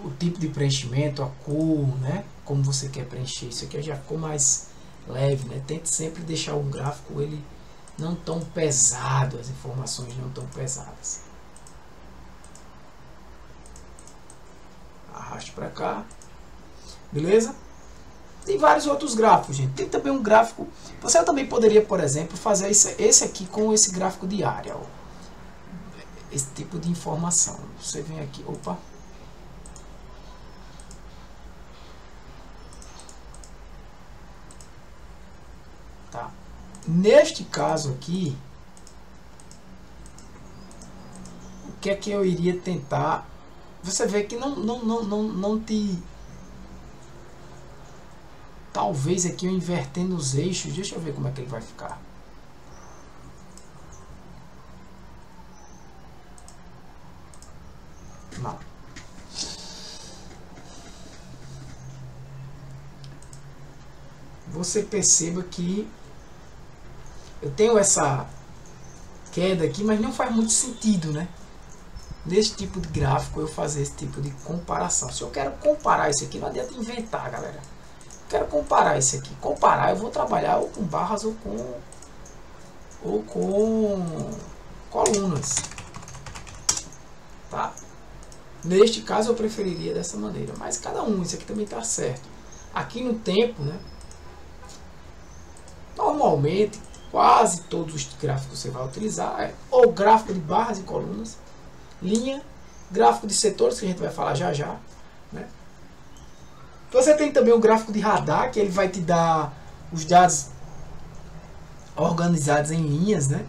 [SPEAKER 1] o tipo de preenchimento, a cor, né? Como você quer preencher. Isso aqui já ficou mais leve, né? Tente sempre deixar o gráfico ele não tão pesado, as informações não tão pesadas. Arraste para cá, beleza? Tem vários outros gráficos, gente. Tem também um gráfico. Você também poderia, por exemplo, fazer esse aqui com esse gráfico de área, ó. Esse tipo de informação. Você vem aqui, opa. Tá. Neste caso aqui, o que é que eu iria tentar? Você vê que não te... Talvez aqui eu invertendo os eixos. Deixa eu ver como é que ele vai ficar. Não. Você perceba que eu tenho essa queda aqui, mas não faz muito sentido, né? Nesse tipo de gráfico eu fazer esse tipo de comparação. Se eu quero comparar isso aqui, não adianta inventar, galera. Quero comparar isso aqui. Comparar, eu vou trabalhar ou com barras ou com colunas, tá? Neste caso eu preferiria dessa maneira, mas cada um, isso aqui também está certo. Aqui no tempo, né? Normalmente quase todos os gráficos que você vai utilizar é ou gráfico de barras e colunas, linha, gráfico de setores que a gente vai falar já já, né? Você tem também o gráfico de radar, que ele vai te dar os dados organizados em linhas, né?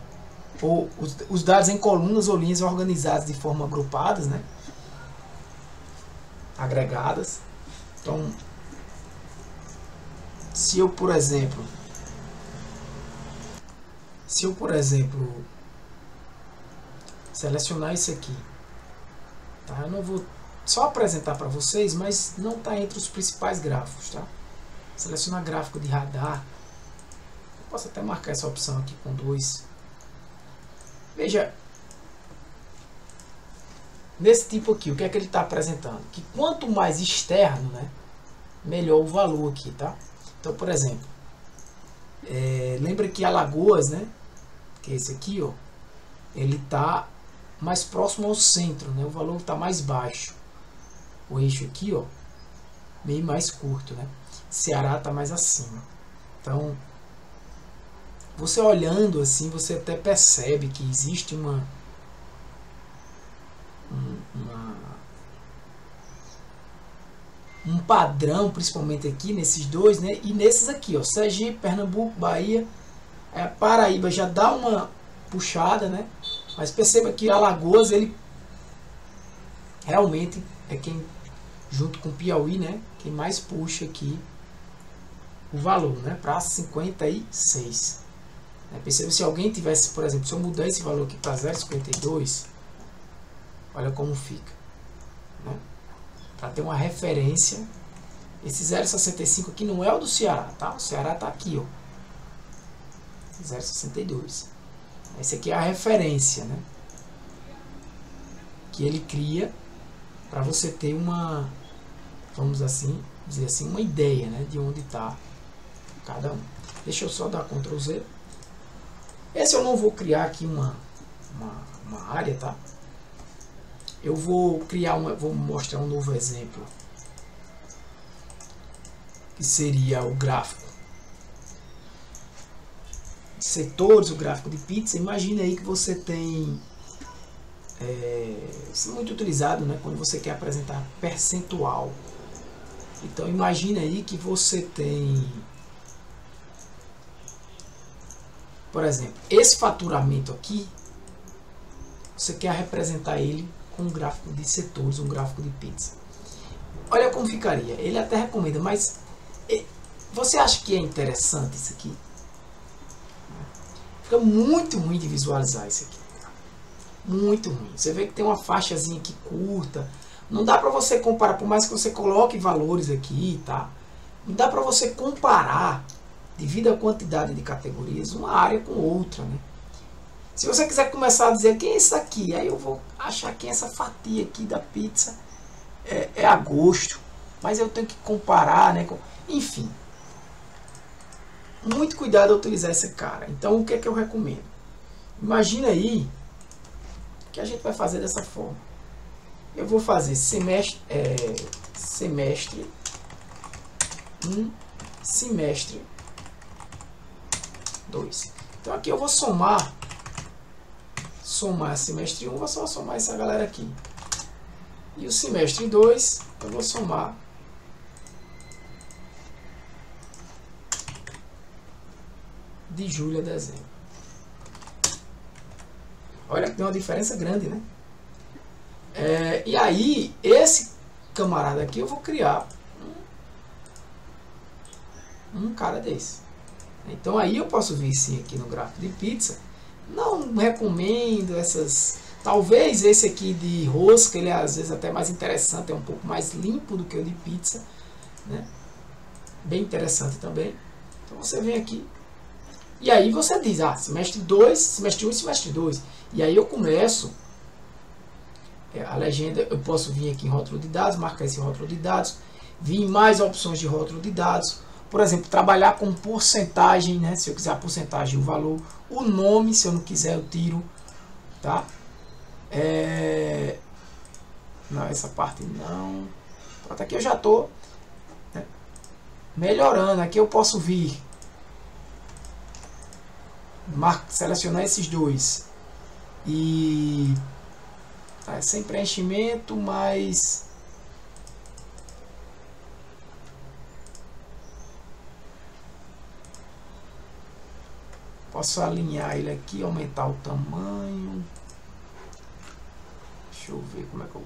[SPEAKER 1] Ou os dados em colunas ou linhas organizadas de forma agrupadas, né? Agregadas. Então, se eu, por exemplo, selecionar isso aqui, tá? Eu não vou só apresentar para vocês, mas não está entre os principais gráficos, tá? Selecionar gráfico de radar. Eu posso até marcar essa opção aqui com 2. Veja, nesse tipo aqui, o que é que ele está apresentando? Que quanto mais externo, né, melhor o valor aqui, tá? Então, por exemplo, lembra que Alagoas, né, que é esse aqui, ó, ele está mais próximo ao centro, né? O valor está mais baixo. O eixo aqui, ó, bem mais curto, né? Ceará está mais acima. Então, você olhando assim, você até percebe que existe um padrão, principalmente aqui nesses dois, né? E nesses aqui, ó, Sergipe, Pernambuco, Bahia, Paraíba já dá uma puxada, né? Mas perceba que Alagoas, ele realmente é quem, junto com Piauí, né, quem mais puxa aqui o valor, né, para 56. Perceba, se alguém tivesse, por exemplo, se eu mudar esse valor aqui para 0,52, olha como fica, né? Para ter uma referência, esse 0,65 aqui não é o do Ceará, tá? O Ceará está aqui, ó, 0,62. Esse aqui é a referência, né, que ele cria para você ter uma, vamos assim dizer assim, uma ideia, né, de onde está cada um. Deixa eu só dar Ctrl Z. Esse eu não vou criar aqui uma área, tá? Eu vou vou mostrar um novo exemplo, que seria o gráfico de setores, o gráfico de pizza. Imagina aí que você tem, isso é muito utilizado, né, quando você quer apresentar percentual. Então imagina aí que você tem, por exemplo, esse faturamento aqui, você quer representar ele com um gráfico de setores, um gráfico de pizza. Olha como ficaria. Ele até recomenda, mas você acha que é interessante isso aqui? Fica muito ruim de visualizar isso aqui. Muito ruim. Você vê que tem uma faixazinha aqui curta. Não dá para você comparar, por mais que você coloque valores aqui, tá? Não dá para você comparar, devido à quantidade de categorias, uma área com outra, né? Se você quiser começar a dizer quem é isso aqui, aí eu vou achar que essa fatia aqui da pizza é a gosto. Mas eu tenho que comparar, né? Enfim. Muito cuidado ao utilizar esse cara. Então o que é que eu recomendo? Imagina aí que a gente vai fazer dessa forma. Eu vou fazer semestre 1, semestre 2. Então aqui eu vou somar semestre 1, vou só somar essa galera aqui. E o semestre 2, eu vou somar de julho a dezembro. Olha que tem uma diferença grande, né? E aí, esse camarada aqui, eu vou criar um cara desse. Então aí eu posso vir sim aqui no gráfico de pizza. Não recomendo essas... Talvez esse aqui de rosca, ele é às vezes até mais interessante, é um pouco mais limpo do que o de pizza, né? Bem interessante também. Então você vem aqui. E aí você diz, semestre 2, semestre 1 e semestre 2. E aí eu começo a legenda, eu posso vir aqui em rótulo de dados, marcar esse rótulo de dados, vir em mais opções de rótulo de dados. Por exemplo, trabalhar com porcentagem, né? Se eu quiser a porcentagem, o valor, o nome, se eu não quiser eu tiro, tá? Não, essa parte não. Pronto, aqui eu já estou, né, melhorando. Aqui eu posso vir selecionar esses dois e sem preenchimento, mas posso alinhar ele aqui, aumentar o tamanho. Deixa eu ver como é que eu...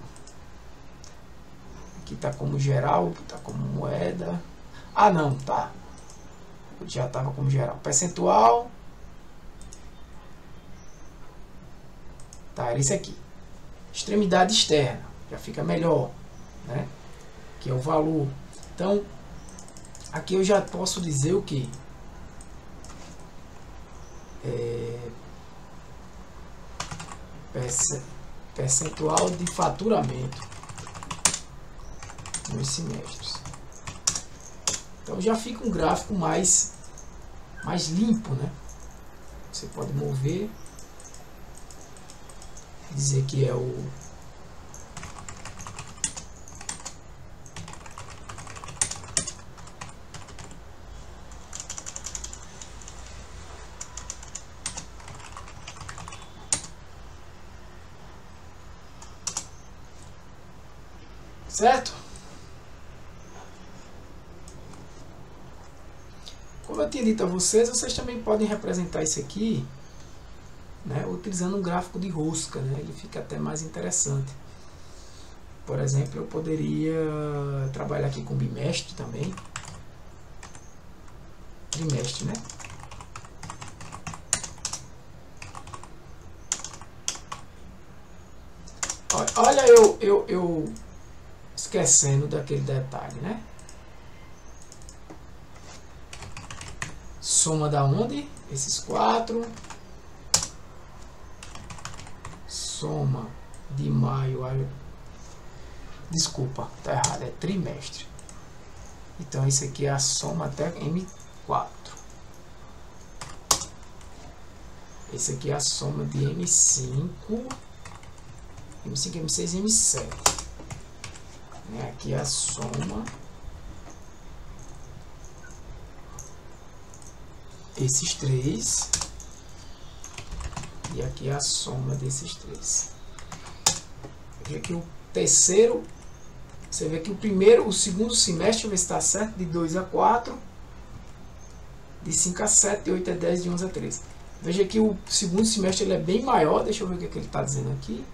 [SPEAKER 1] Aqui tá como geral, tá como moeda. Não, tá. Já estava como geral. Percentual. Tá, era isso aqui. Extremidade externa. Já fica melhor, né? Que é o valor. Então, aqui eu já posso dizer o que? Percentual de faturamento nos semestres. Então já fica um gráfico mais limpo, né? Você pode mover, dizer que é o certo? Como eu tinha dito a vocês, vocês também podem representar isso aqui, né, utilizando um gráfico de rosca, né? Ele fica até mais interessante. Por exemplo, eu poderia trabalhar aqui com bimestre também. Trimestre, né? Olha eu esquecendo daquele detalhe, né? Soma da onde? Esses 4. Soma de maio a... Desculpa, tá errado, é trimestre. Então isso aqui é a soma até M4. Esse aqui é a soma de M5 M5, M6 e M7. Aqui é a soma esses três. E aqui é a soma desses três. Veja que o terceiro, você vê que o segundo semestre vai estar certo, de 2 a 4, de 5 a 7, de 8 a 10, de 11 a 13. Veja que o segundo semestre ele é bem maior, deixa eu ver o que ele está dizendo aqui.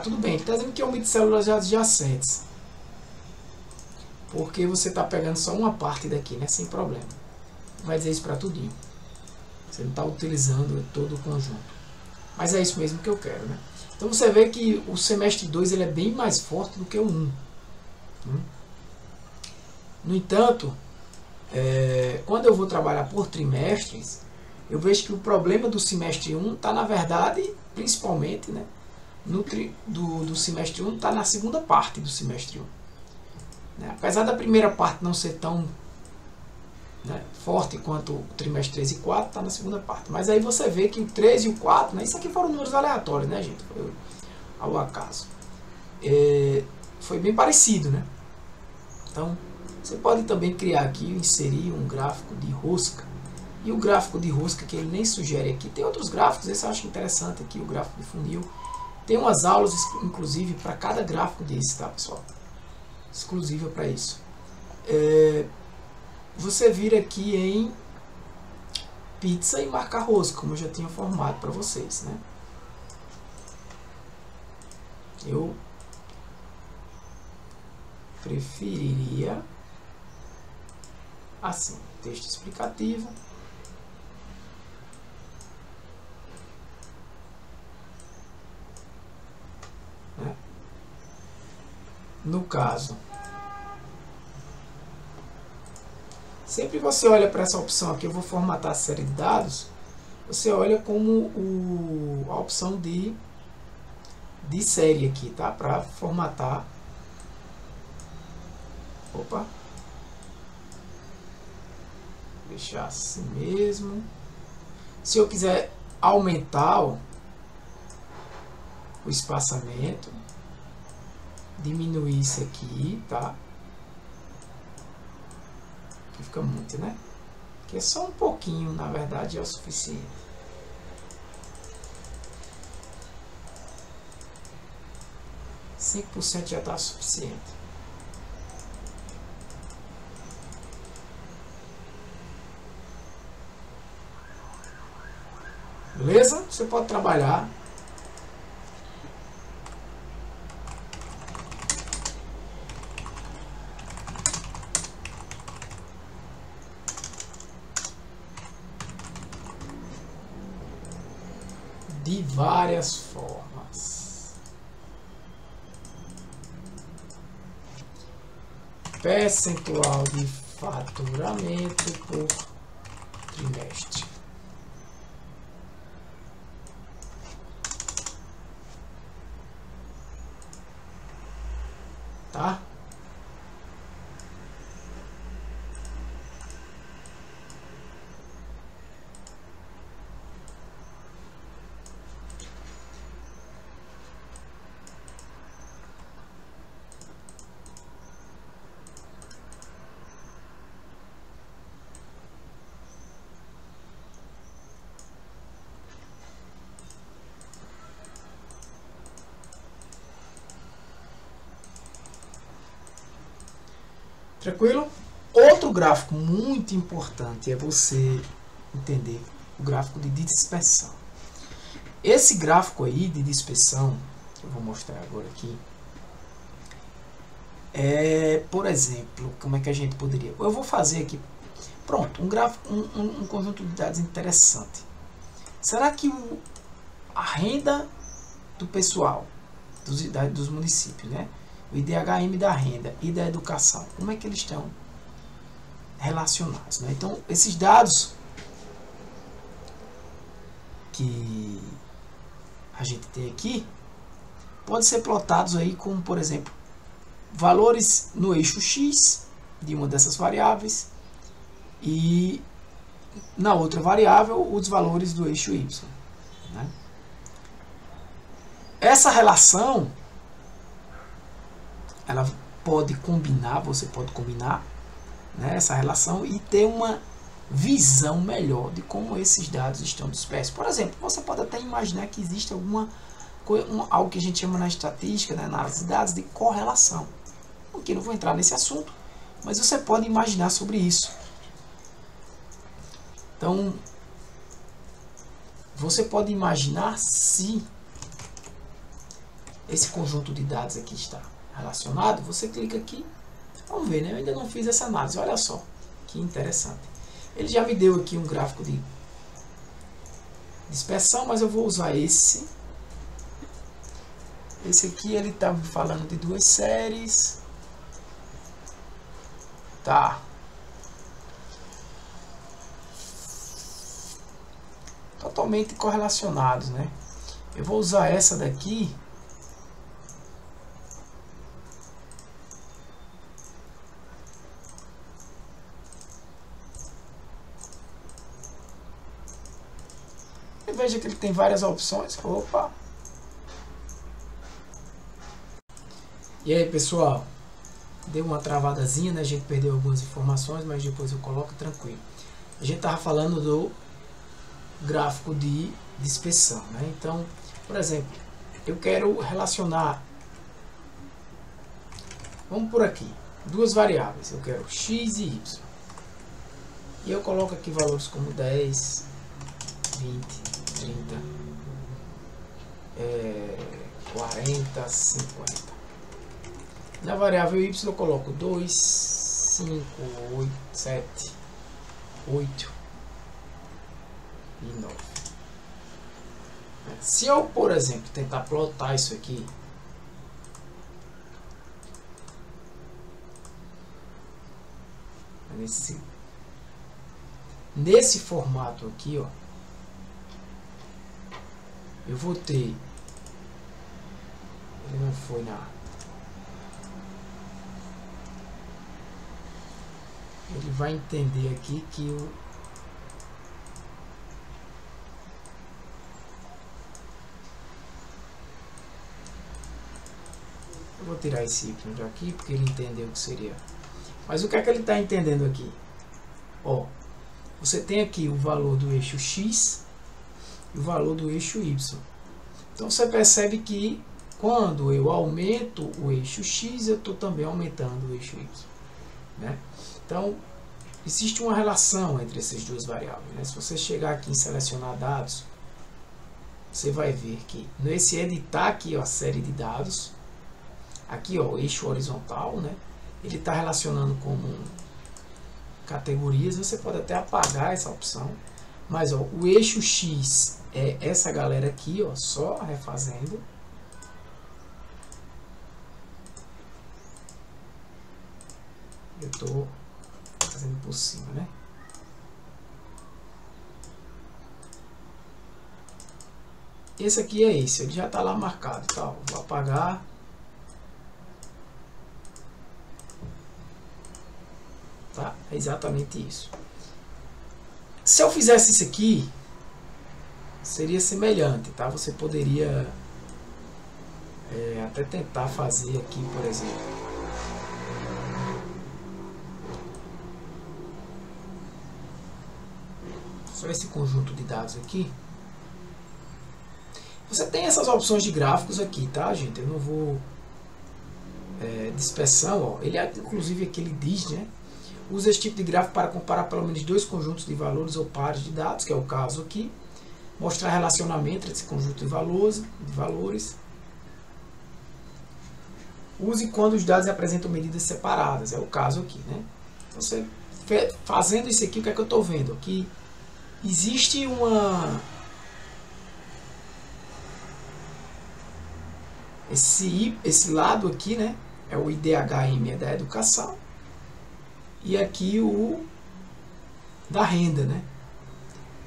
[SPEAKER 1] Tudo bem, ele está dizendo que aumenta células adjacentes. Porque você está pegando só uma parte daqui, né? Sem problema. Vai dizer isso para tudinho. Você não está utilizando todo o conjunto. Mas é isso mesmo que eu quero, né? Então você vê que o semestre 2 ele é bem mais forte do que o 1. No entanto, quando eu vou trabalhar por trimestres, eu vejo que o problema do semestre 1 está, na verdade, principalmente, né? Do semestre 1 está na segunda parte do semestre 1. Né? Apesar da primeira parte não ser tão, né, forte quanto o trimestre 3 e 4, está na segunda parte. Mas aí você vê que o 3 e o 4, né, isso aqui foram números aleatórios, né, gente? Foi ao acaso. Foi bem parecido, né? Então, você pode também criar aqui, inserir um gráfico de rosca. E o gráfico de rosca que ele nem sugere aqui. Tem outros gráficos, esse eu acho interessante aqui, o gráfico de funil. Tem umas aulas, inclusive, para cada gráfico desse, tá, pessoal? Exclusiva para isso. Você vir aqui em pizza e marcar rosca, como eu já tinha formado para vocês, né? Eu preferiria assim, texto explicativo. Né? No caso, sempre você olha para essa opção aqui, eu vou formatar a série de dados, você olha como a opção de série aqui, tá? Para formatar. Opa. Deixar assim mesmo. Se eu quiser aumentar o espaçamento, diminuir isso aqui, tá? Aqui fica muito, né? Aqui é só um pouquinho, na verdade é o suficiente. ,5% já está suficiente. Beleza? Você pode trabalhar. De várias formas. Percentual de faturamento por trimestre. Tá? Tranquilo? Outro gráfico muito importante é você entender o gráfico de dispersão. Esse gráfico aí de dispersão, que eu vou mostrar agora aqui, por exemplo, como é que a gente poderia... Eu vou fazer aqui, pronto, um gráfico, um conjunto de dados interessante. Será que a renda do pessoal, dos municípios, né? O IDHM da renda e da educação, como é que eles estão relacionados, né? Então, esses dados que a gente tem aqui podem ser plotados aí como, por exemplo, valores no eixo X de uma dessas variáveis e na outra variável os valores do eixo Y, né? Essa relação, ela pode combinar, você pode combinar, né, essa relação e ter uma visão melhor de como esses dados estão dispersos. Por exemplo, você pode até imaginar que existe algo que a gente chama na estatística, né, na análise de dados, de correlação. Aqui não vou entrar nesse assunto, mas você pode imaginar sobre isso. Então, você pode imaginar se esse conjunto de dados aqui está relacionado. Você clica aqui, vamos ver, né? Eu ainda não fiz essa análise, olha só, que interessante. Ele já me deu aqui um gráfico de dispersão, mas eu vou usar esse. Esse aqui ele está falando de 2 séries. Tá. Totalmente correlacionados, né? Eu vou usar essa daqui. E veja que ele tem várias opções. Opa! E aí, pessoal? Deu uma travadazinha, né? A gente perdeu algumas informações, mas depois eu coloco tranquilo. A gente estava falando do gráfico de dispersão, né? Então, por exemplo, eu quero relacionar, vamos por aqui, 2 variáveis, eu quero x e y, e eu coloco aqui valores como 10, 20, 30, 40, 50. Na variável y eu coloco 2, 5, 8, 7, 8 e 9. Se eu, por exemplo, tentar plotar isso aqui, nesse formato aqui, ó, eu vou ter, ele não foi ele vai entender aqui que eu vou tirar esse y daqui porque ele entendeu o que seria. Mas o que é que ele está entendendo aqui? Ó, você tem aqui o valor do eixo x e o valor do eixo y. Então você percebe que quando eu aumento o eixo x, eu estou também aumentando o eixo y, né? Então, existe uma relação entre essas duas variáveis, né? Se você chegar aqui em selecionar dados, você vai ver que nesse editar aqui, ó, a série de dados, aqui, ó, o eixo horizontal, né? Ele está relacionando como categorias. Você pode até apagar essa opção, mas ó, o eixo X é essa galera aqui, ó, só refazendo. Eu estou fazendo por cima, né? Esse aqui é esse, ele já está lá marcado, tá? Vou apagar. Tá? É exatamente isso. Se eu fizesse isso aqui, seria semelhante, tá? Você poderia até tentar fazer aqui, por exemplo. Só esse conjunto de dados aqui. Você tem essas opções de gráficos aqui, tá, gente? Eu não vou... dispersão, ó. Ele, inclusive, aqui ele diz, né? Usa esse tipo de gráfico para comparar pelo menos 2 conjuntos de valores ou pares de dados, que é o caso aqui. Mostrar relacionamento entre esse conjunto de valores. Use quando os dados apresentam medidas separadas, é o caso aqui, né? Então, você fazendo isso aqui, o que é que eu estou vendo? Aqui existe esse lado aqui, né? É o IDHM, é da educação. E aqui o da renda, né?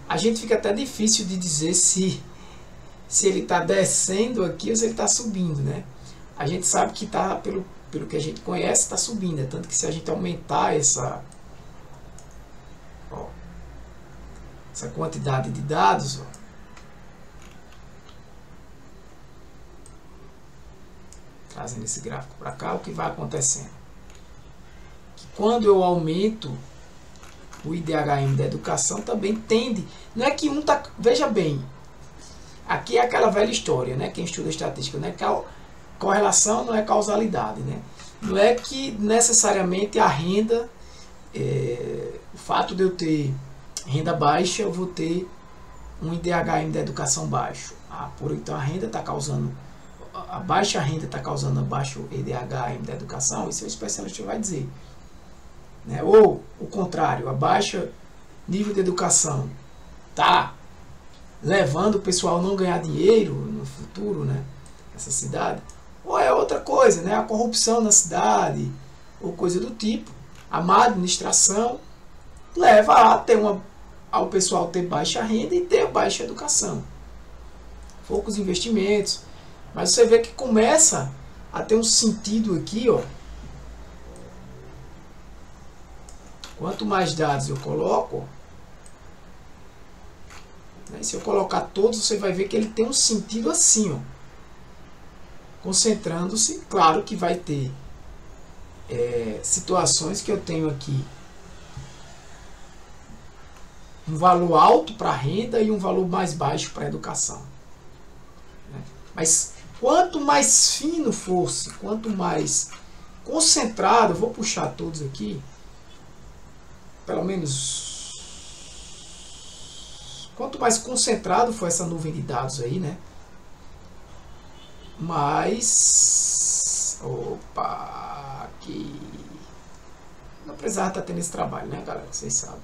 [SPEAKER 1] A gente fica até difícil de dizer se ele está descendo aqui ou se ele está subindo, né? A gente sabe que está, pelo que a gente conhece, está subindo. Tanto que se a gente aumentar essa quantidade de dados, ó, trazendo esse gráfico para cá, o que vai acontecendo? Que quando eu aumento o IDHM da educação, também tende, não é que um tá, veja bem, aqui é aquela velha história, né? Quem estuda estatística, né? Correlação não é causalidade, né? Não é que necessariamente a renda, o fato de eu ter renda baixa, eu vou ter um IDHM da educação baixo. Então a renda está causando, a baixa renda está causando baixo IDHM da educação, isso o especialista vai dizer. Né? Ou o contrário, a baixa nível de educação está levando o pessoal a não ganhar dinheiro no futuro, né? Nessa cidade. Ou é outra coisa, né? A corrupção na cidade, ou coisa do tipo. A má administração leva a ter ao pessoal ter baixa renda e ter baixa educação. Poucos investimentos. Mas você vê que começa a ter um sentido aqui, ó. Quanto mais dados eu coloco, né, se eu colocar todos, você vai ver que ele tem um sentido assim, ó. Concentrando-se, claro que vai ter situações que eu tenho aqui um valor alto para a renda e um valor mais baixo para a educação. Né? Mas quanto mais fino fosse, quanto mais concentrado, eu vou puxar todos aqui, pelo menos, quanto mais concentrado for essa nuvem de dados aí, né? Mais, opa, aqui, não precisava estar tendo esse trabalho, né, galera? Vocês sabem.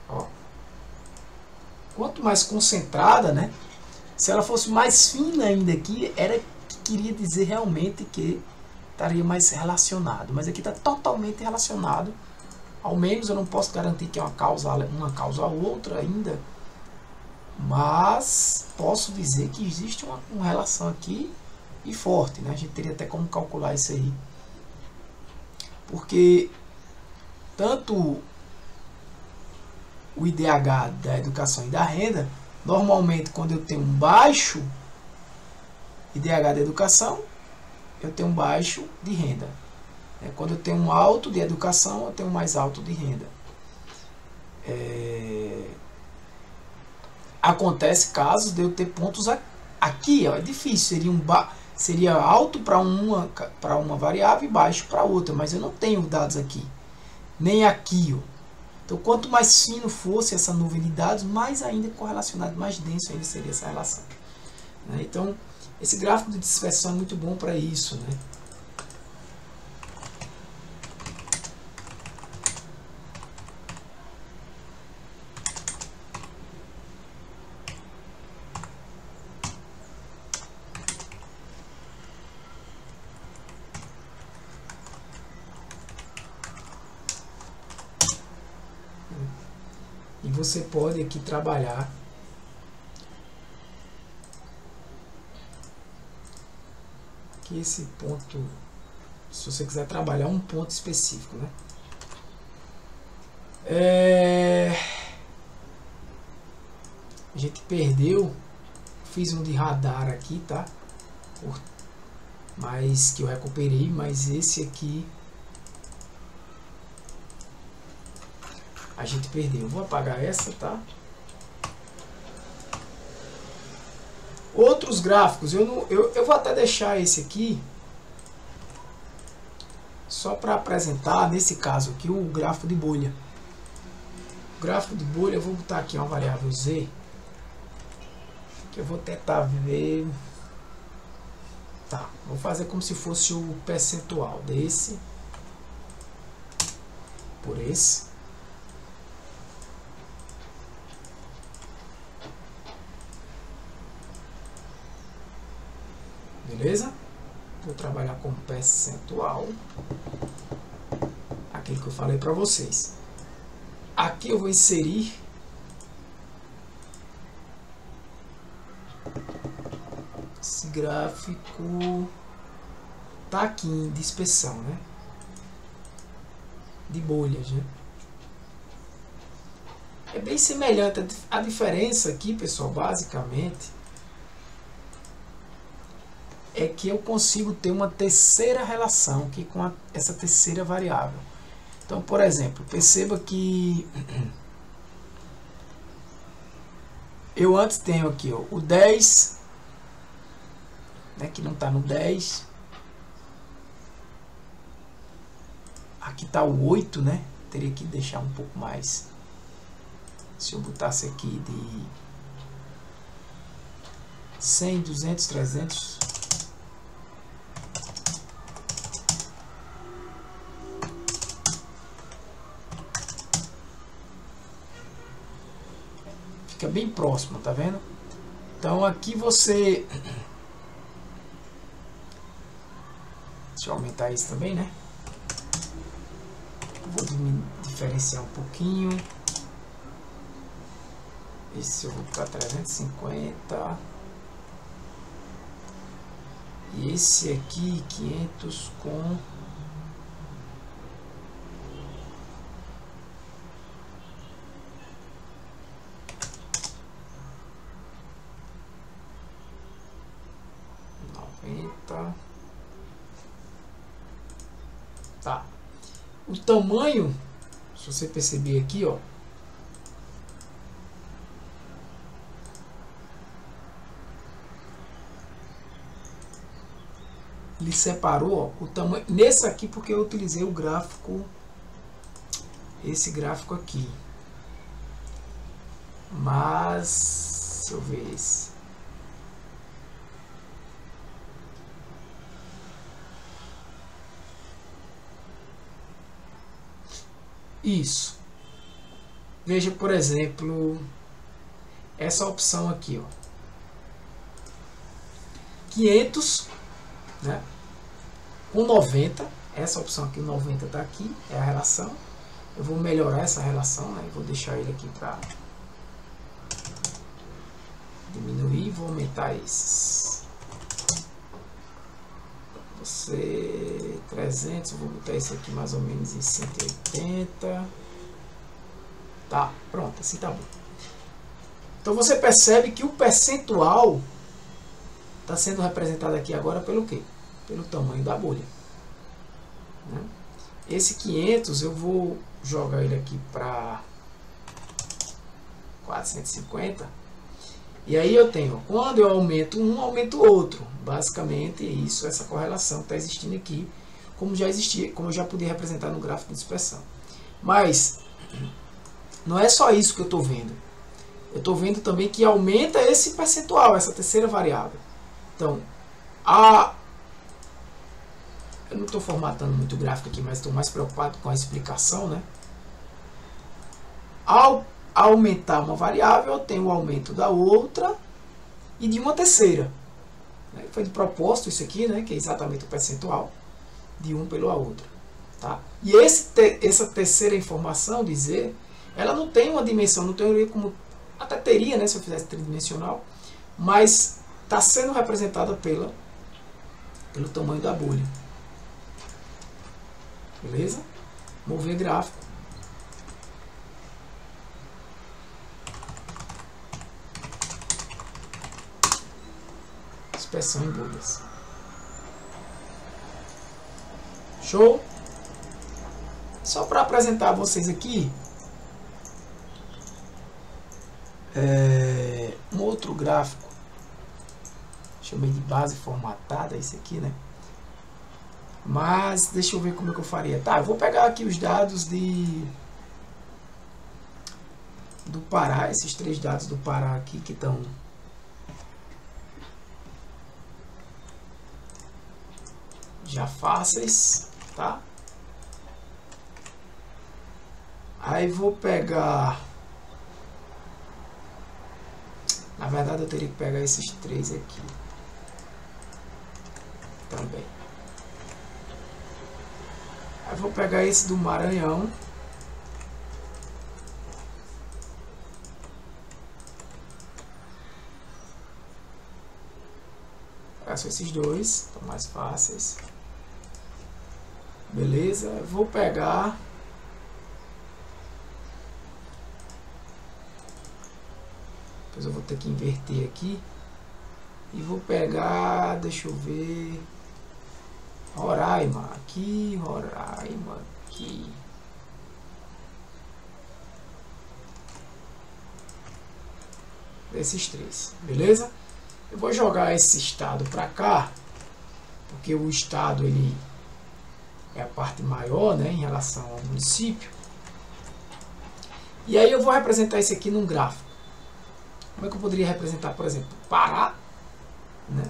[SPEAKER 1] Ó. Quanto mais concentrada, né? Se ela fosse mais fina ainda aqui, era que queria dizer realmente que estaria mais relacionado. Mas aqui está totalmente relacionado. Ao menos eu não posso garantir que é uma causa a outra ainda. Mas posso dizer que existe uma relação aqui e forte, né? A gente teria até como calcular isso aí. Porque tanto o IDH da educação e da renda, normalmente quando eu tenho um baixo IDH da educação, eu tenho um baixo de renda. Quando eu tenho um alto de educação, eu tenho um mais alto de renda. Acontece casos de eu ter pontos aqui, ó, é difícil, seria alto para uma variável e baixo para outra, mas eu não tenho dados aqui, nem aqui, ó. Então, quanto mais fino fosse essa nuvem de dados, mais ainda correlacionado, mais denso ainda seria essa relação. Né? Então, esse gráfico de dispersão é muito bom para isso, né? E você pode aqui trabalhar aqui esse ponto, se você quiser trabalhar um ponto específico, né? A gente perdeu, fiz um de radar aqui, tá? Mas que eu recuperei, mas esse aqui a gente perdeu. Vou apagar essa, tá? Outros gráficos, eu vou até deixar esse aqui só para apresentar, nesse caso aqui, o gráfico de bolha. O gráfico de bolha, eu vou botar aqui uma variável Z, que eu vou tentar ver. Tá, vou fazer como se fosse o percentual desse por esse. Beleza? Vou trabalhar com percentual. Aquilo que eu falei para vocês. Aqui eu vou inserir esse gráfico. Tá aqui em dispersão, né? De bolhas, né? É bem semelhante. A diferença aqui, pessoal, basicamente, é que eu consigo ter uma terceira relação aqui com essa terceira variável. Então, por exemplo, perceba que eu antes tenho aqui ó, o 10, né, que não está no 10. Aqui está o 8, né? Teria que deixar um pouco mais. Se eu botasse aqui de 100, 200, 300... fica bem próximo, tá vendo? Então aqui você... Deixa eu aumentar isso também, né? Vou diferenciar um pouquinho. Esse eu vou para 350. E esse aqui 500 com... Tá. O tamanho, se você perceber aqui, ó, ele separou ó, o tamanho nesse aqui porque eu utilizei o gráfico, esse gráfico aqui. Mas deixa eu ver esse. Isso. Veja, por exemplo, essa opção aqui, ó. 500, né? Com 90. Essa opção aqui, o 90 está aqui, é a relação. Eu vou melhorar essa relação, né? Vou deixar ele aqui para diminuir, vou aumentar esses. Você 300, eu vou botar esse aqui mais ou menos em 180. Tá, pronto, assim tá bom. Então você percebe que o percentual está sendo representado aqui agora pelo quê? Pelo tamanho da bolha, né? Esse 500 eu vou jogar ele aqui para 450. E aí eu tenho, quando eu aumento um, aumento o outro. Basicamente isso, essa correlação está existindo aqui, como já existia, como eu já podia representar no gráfico de dispersão. Mas não é só isso que eu estou vendo. Eu estou vendo também que aumenta esse percentual, essa terceira variável. Então, eu não estou formatando muito o gráfico aqui, mas estou mais preocupado com a explicação, né? Ao aumentar uma variável, eu tenho o aumento da outra e de uma terceira. Foi de propósito isso aqui, né? Que é exatamente o percentual de um pela outra. Tá? E essa terceira informação, dizer, ela não tem uma dimensão, não tem como... Até teria, né, se eu fizesse tridimensional, mas está sendo representada pelo tamanho da bolha. Beleza? Mover gráfico. Dispersão em bolhas. Show? Só para apresentar a vocês aqui um outro gráfico. Chamei de base formatada, esse aqui, né? Mas deixa eu ver como é que eu faria. Tá, eu vou pegar aqui os dados do Pará, esses 3 dados do Pará aqui que estão já fáceis, tá? Aí vou pegar, na verdade eu teria que pegar esses 3 aqui também. Aí vou pegar esse do Maranhão. Pegar só esses 2, estão mais fáceis. Beleza, vou pegar Depois eu vou ter que inverter aqui. E vou pegar, deixa eu ver, Roraima aqui, Roraima aqui. Desses três, beleza? Eu vou jogar esse estado para cá, porque o estado ele é a parte maior, né, em relação ao município. E aí eu vou representar isso aqui num gráfico. Como é que eu poderia representar, por exemplo, Pará, né,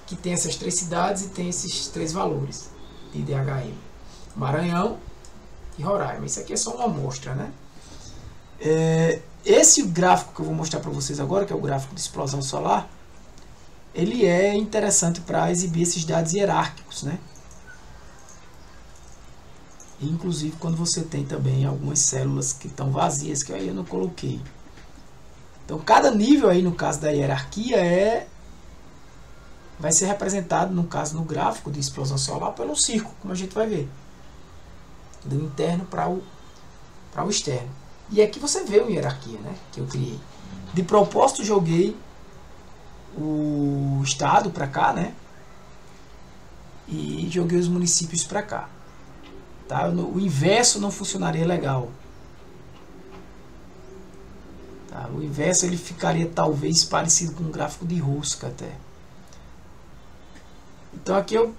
[SPEAKER 1] que tem essas três cidades e tem esses três valores de IDHM, Maranhão e Roraima. Isso aqui é só uma amostra, né? Esse gráfico que eu vou mostrar para vocês agora, que é o gráfico de explosão solar, ele é interessante para exibir esses dados hierárquicos, né? E, inclusive quando você tem também algumas células que estão vazias, que aí eu não coloquei. Então cada nível aí, no caso da hierarquia, vai ser representado, no caso no gráfico de explosão solar, pelo círculo, como a gente vai ver, do interno para o externo. E aqui você vê uma hierarquia, né, que eu criei. De propósito joguei o estado para cá, né, e joguei os municípios para cá. Tá? O inverso não funcionaria legal. Tá? O inverso ele ficaria talvez parecido com um gráfico de rosca até. Então aqui eu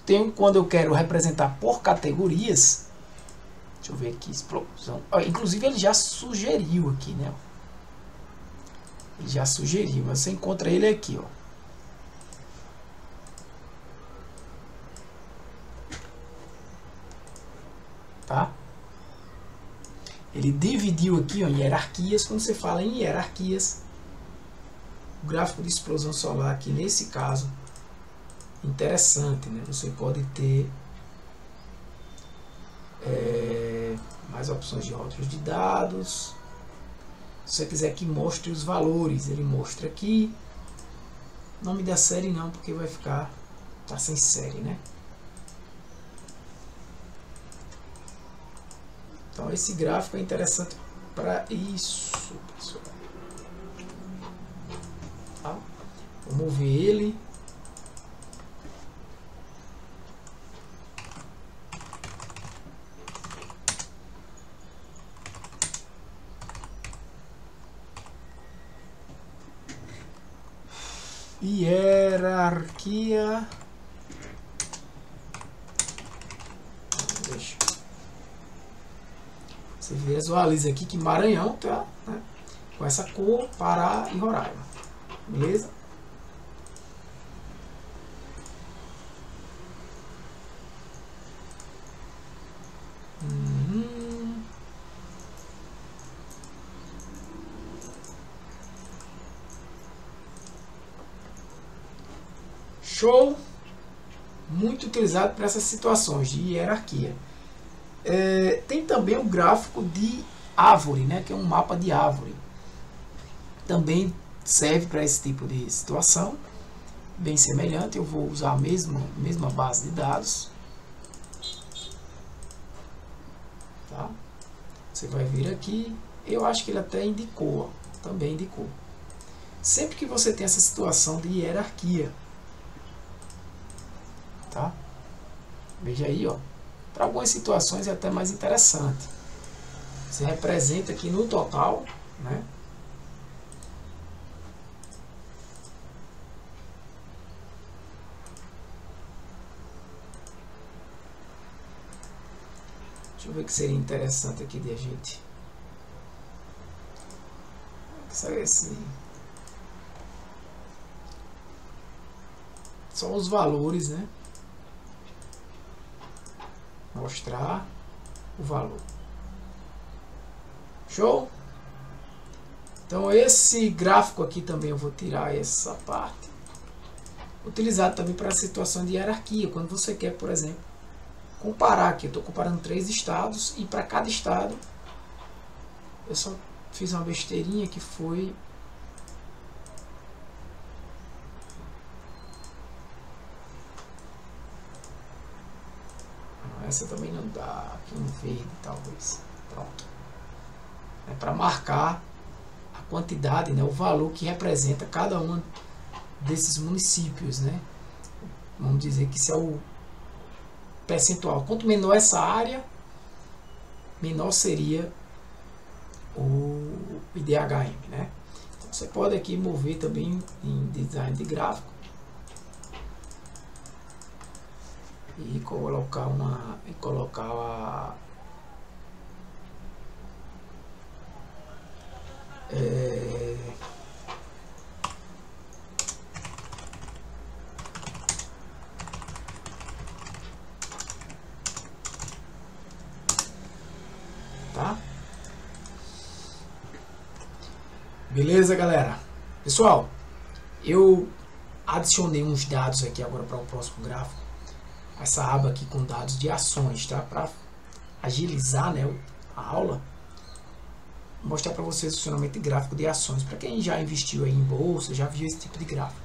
[SPEAKER 1] tenho, quando eu quero representar por categorias, deixa eu ver aqui, explosão. Inclusive ele já sugeriu aqui, né? Ele já sugeriu, mas você encontra ele aqui, ó. Tá? Ele dividiu aqui, ó, em hierarquias. Quando você fala em hierarquias, o gráfico de explosão solar aqui nesse caso, interessante, né? Você pode ter mais opções de rótulos de dados. Se você quiser que mostre os valores, ele mostra aqui. Nome da série não, porque vai ficar, tá sem série, né? Então esse gráfico é interessante para isso, pessoal. Tá? Vou mover ele. Hierarquia. Deixa. Você visualiza aqui que Maranhão tá, né, com essa cor, Pará e Roraima. Beleza? Show! Muito utilizado para essas situações de hierarquia. Tem também o gráfico de árvore, né, que é um mapa de árvore. Também serve para esse tipo de situação. Bem semelhante, eu vou usar a mesma base de dados. Tá? Você vai vir aqui. Eu acho que ele até indicou, ó, também indicou. Sempre que você tem essa situação de hierarquia, tá? Veja aí, ó. Para algumas situações é até mais interessante. Você representa aqui no total, né? Deixa eu ver o que seria interessante aqui de a gente. Só os valores, né? Mostrar o valor. Show? Então esse gráfico aqui também eu vou tirar essa parte. Utilizado também para a situação de hierarquia. Quando você quer, por exemplo, comparar aqui. Eu estou comparando 3 estados e para cada estado eu só fiz uma besteirinha que foi... Essa também não dá, aqui em verde talvez. Pronto. É para marcar a quantidade, né, o valor que representa cada um desses municípios, né? Vamos dizer que isso é o percentual. Quanto menor essa área, menor seria o IDHM, né? Então, você pode aqui mover também em design de gráfico e colocar tá? Beleza, galera? Pessoal, eu adicionei uns dados aqui agora para o próximo gráfico. Essa aba aqui com dados de ações, tá? Para agilizar, né, a aula. Vou mostrar para vocês o funcionamento de gráfico de ações. Para quem já investiu aí em bolsa, já viu esse tipo de gráfico.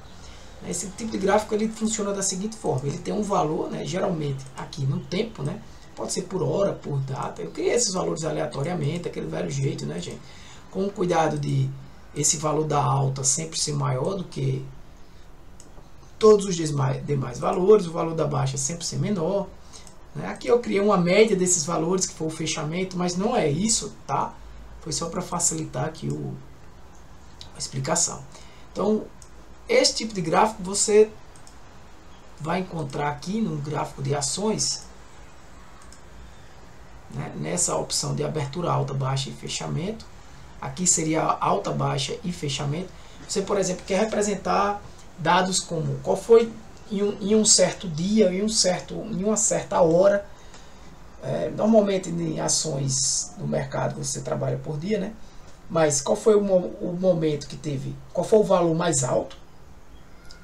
[SPEAKER 1] Esse tipo de gráfico ele funciona da seguinte forma: ele tem um valor, né, geralmente aqui no tempo, né? Pode ser por hora, por data. Eu criei esses valores aleatoriamente, aquele velho jeito, né, gente? Com o cuidado de esse valor da alta sempre ser maior do que todos os demais valores, o valor da baixa sempre ser menor, né? Aqui eu criei uma média desses valores, que foi o fechamento, mas não é isso, tá? Foi só para facilitar aqui a explicação. Então, esse tipo de gráfico você vai encontrar aqui no gráfico de ações, né? Nessa opção de abertura, alta, baixa e fechamento. Aqui seria alta, baixa e fechamento. Você, por exemplo, quer representar dados como qual foi em um certo dia, em uma certa hora. Normalmente em ações no mercado você trabalha por dia, né? Mas qual foi o momento que teve, qual foi o valor mais alto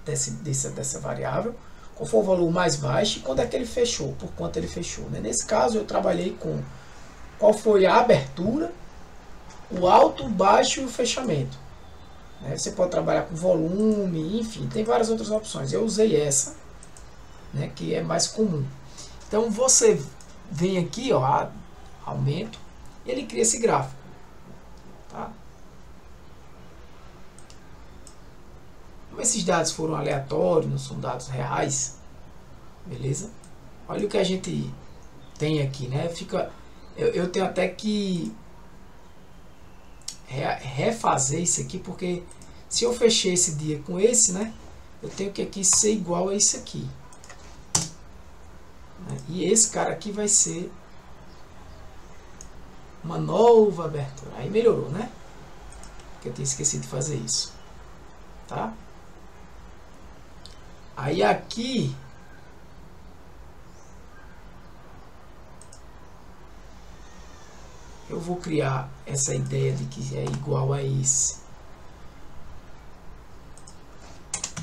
[SPEAKER 1] dessa variável, qual foi o valor mais baixo e quando é que ele fechou, por quanto ele fechou, né? Nesse caso eu trabalhei com qual foi a abertura, o alto, o baixo e o fechamento. Você pode trabalhar com volume, enfim, tem várias outras opções. Eu usei essa, né, que é mais comum. Então você vem aqui, ó, aumento, e ele cria esse gráfico, tá? Como esses dados foram aleatórios, não são dados reais, beleza? Olha o que a gente tem aqui, né? Eu tenho até que refazer isso aqui, porque se eu fechei esse dia com esse, né, eu tenho que aqui ser igual a isso aqui, né? E esse cara aqui vai ser uma nova abertura. Aí melhorou, né? Porque eu tinha esquecido de fazer isso, tá? Aí aqui eu vou criar essa ideia de que é igual a esse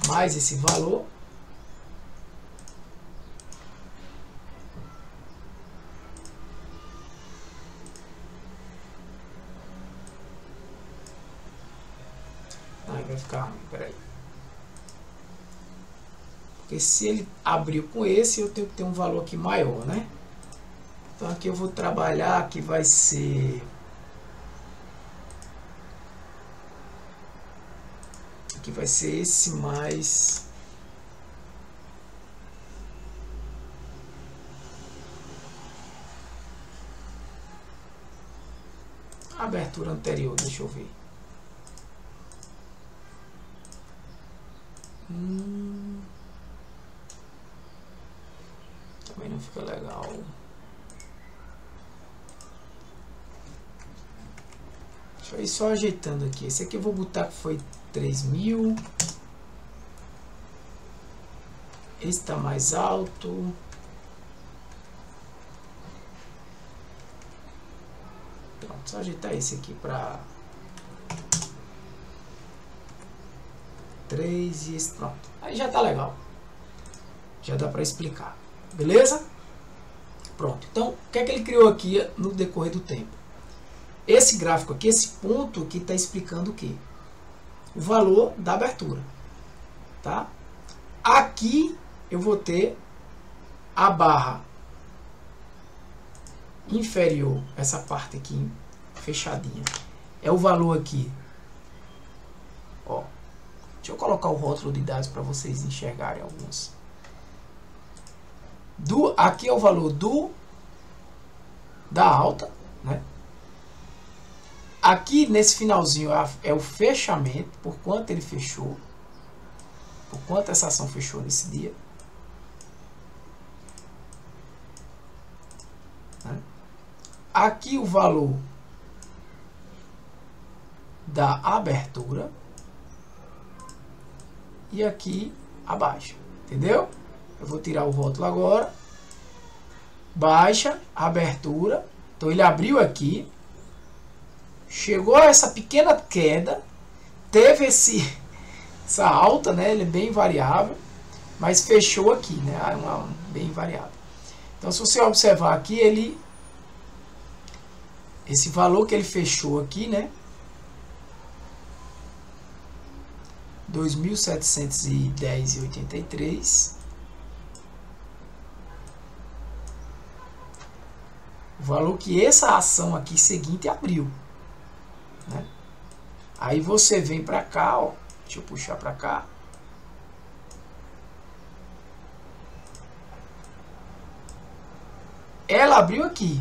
[SPEAKER 1] mais esse valor. Aí vai ficar, peraí. Porque se ele abriu com esse, eu tenho que ter um valor aqui maior, né? Então aqui eu vou trabalhar que vai ser esse mais a abertura anterior, deixa eu ver. Também não fica legal. Deixa eu ir só ajeitando aqui. Esse aqui eu vou botar que foi 3.000. Esse está mais alto. Pronto, só ajeitar esse aqui para 3 e esse, pronto. Aí já tá legal. Já dá para explicar. Beleza? Pronto. Então, o que é que ele criou aqui no decorrer do tempo? Esse gráfico aqui, esse ponto aqui está explicando o quê? O valor da abertura, tá? Aqui eu vou ter a barra inferior, essa parte aqui fechadinha, é o valor aqui Ó, deixa eu colocar o rótulo de dados para vocês enxergarem alguns. Aqui é o valor da alta, né? Aqui nesse finalzinho é o fechamento, por quanto ele fechou, por quanto essa ação fechou nesse dia. Né? Aqui o valor da abertura e aqui a baixa, entendeu? Eu vou tirar o rótulo agora. Baixa, abertura. Então ele abriu aqui, chegou a essa pequena queda, teve essa alta, né? Ele é bem variável, mas fechou aqui, né? Bem variável. Então se você observar aqui, esse valor que ele fechou aqui, né? 2.710,83. O valor que essa ação aqui seguinte abriu, né? Aí você vem para cá, ó, deixa eu puxar para cá. Ela abriu aqui,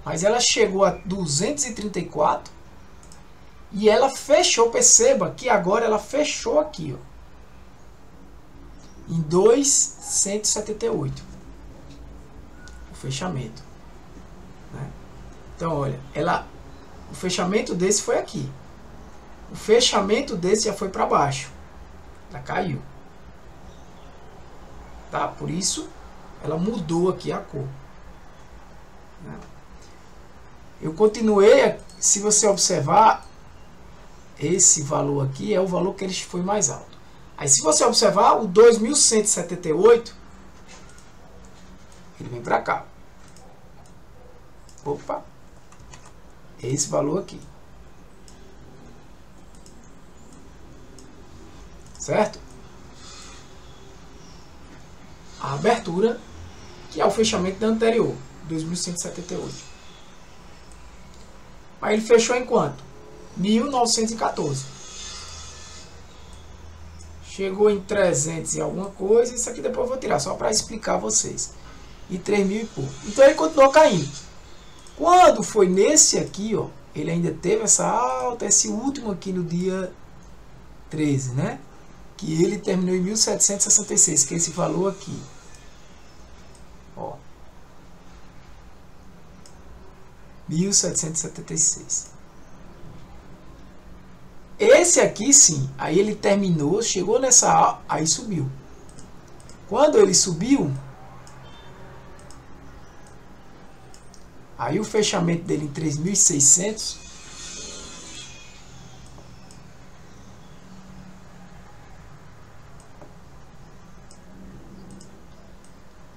[SPEAKER 1] mas ela chegou a 234 e ela fechou. Perceba que agora ela fechou aqui, ó, em 2.178 o fechamento, né? Então olha, o fechamento desse foi aqui, o fechamento desse já foi para baixo, já caiu, tá? Por isso ela mudou aqui a cor, né? Eu continuei, se você observar, esse valor aqui é o valor que ele foi mais alto. Aí se você observar o 2.178, ele vem para cá. Opa, esse valor aqui, certo? A abertura, que é o fechamento da anterior, 2.178. Aí ele fechou em quanto? 1.914. Chegou em 300 e alguma coisa. Isso aqui depois eu vou tirar, só para explicar a vocês. E 3.000 e pouco. Então ele continuou caindo. Quando foi nesse aqui, ó, ele ainda teve essa alta, esse último aqui no dia 13, né? Que ele terminou em 1.766, que é esse valor aqui. Ó. 1.776. Esse aqui sim, aí ele terminou, chegou nessa, aí subiu. Quando ele subiu, aí o fechamento dele em 3.600,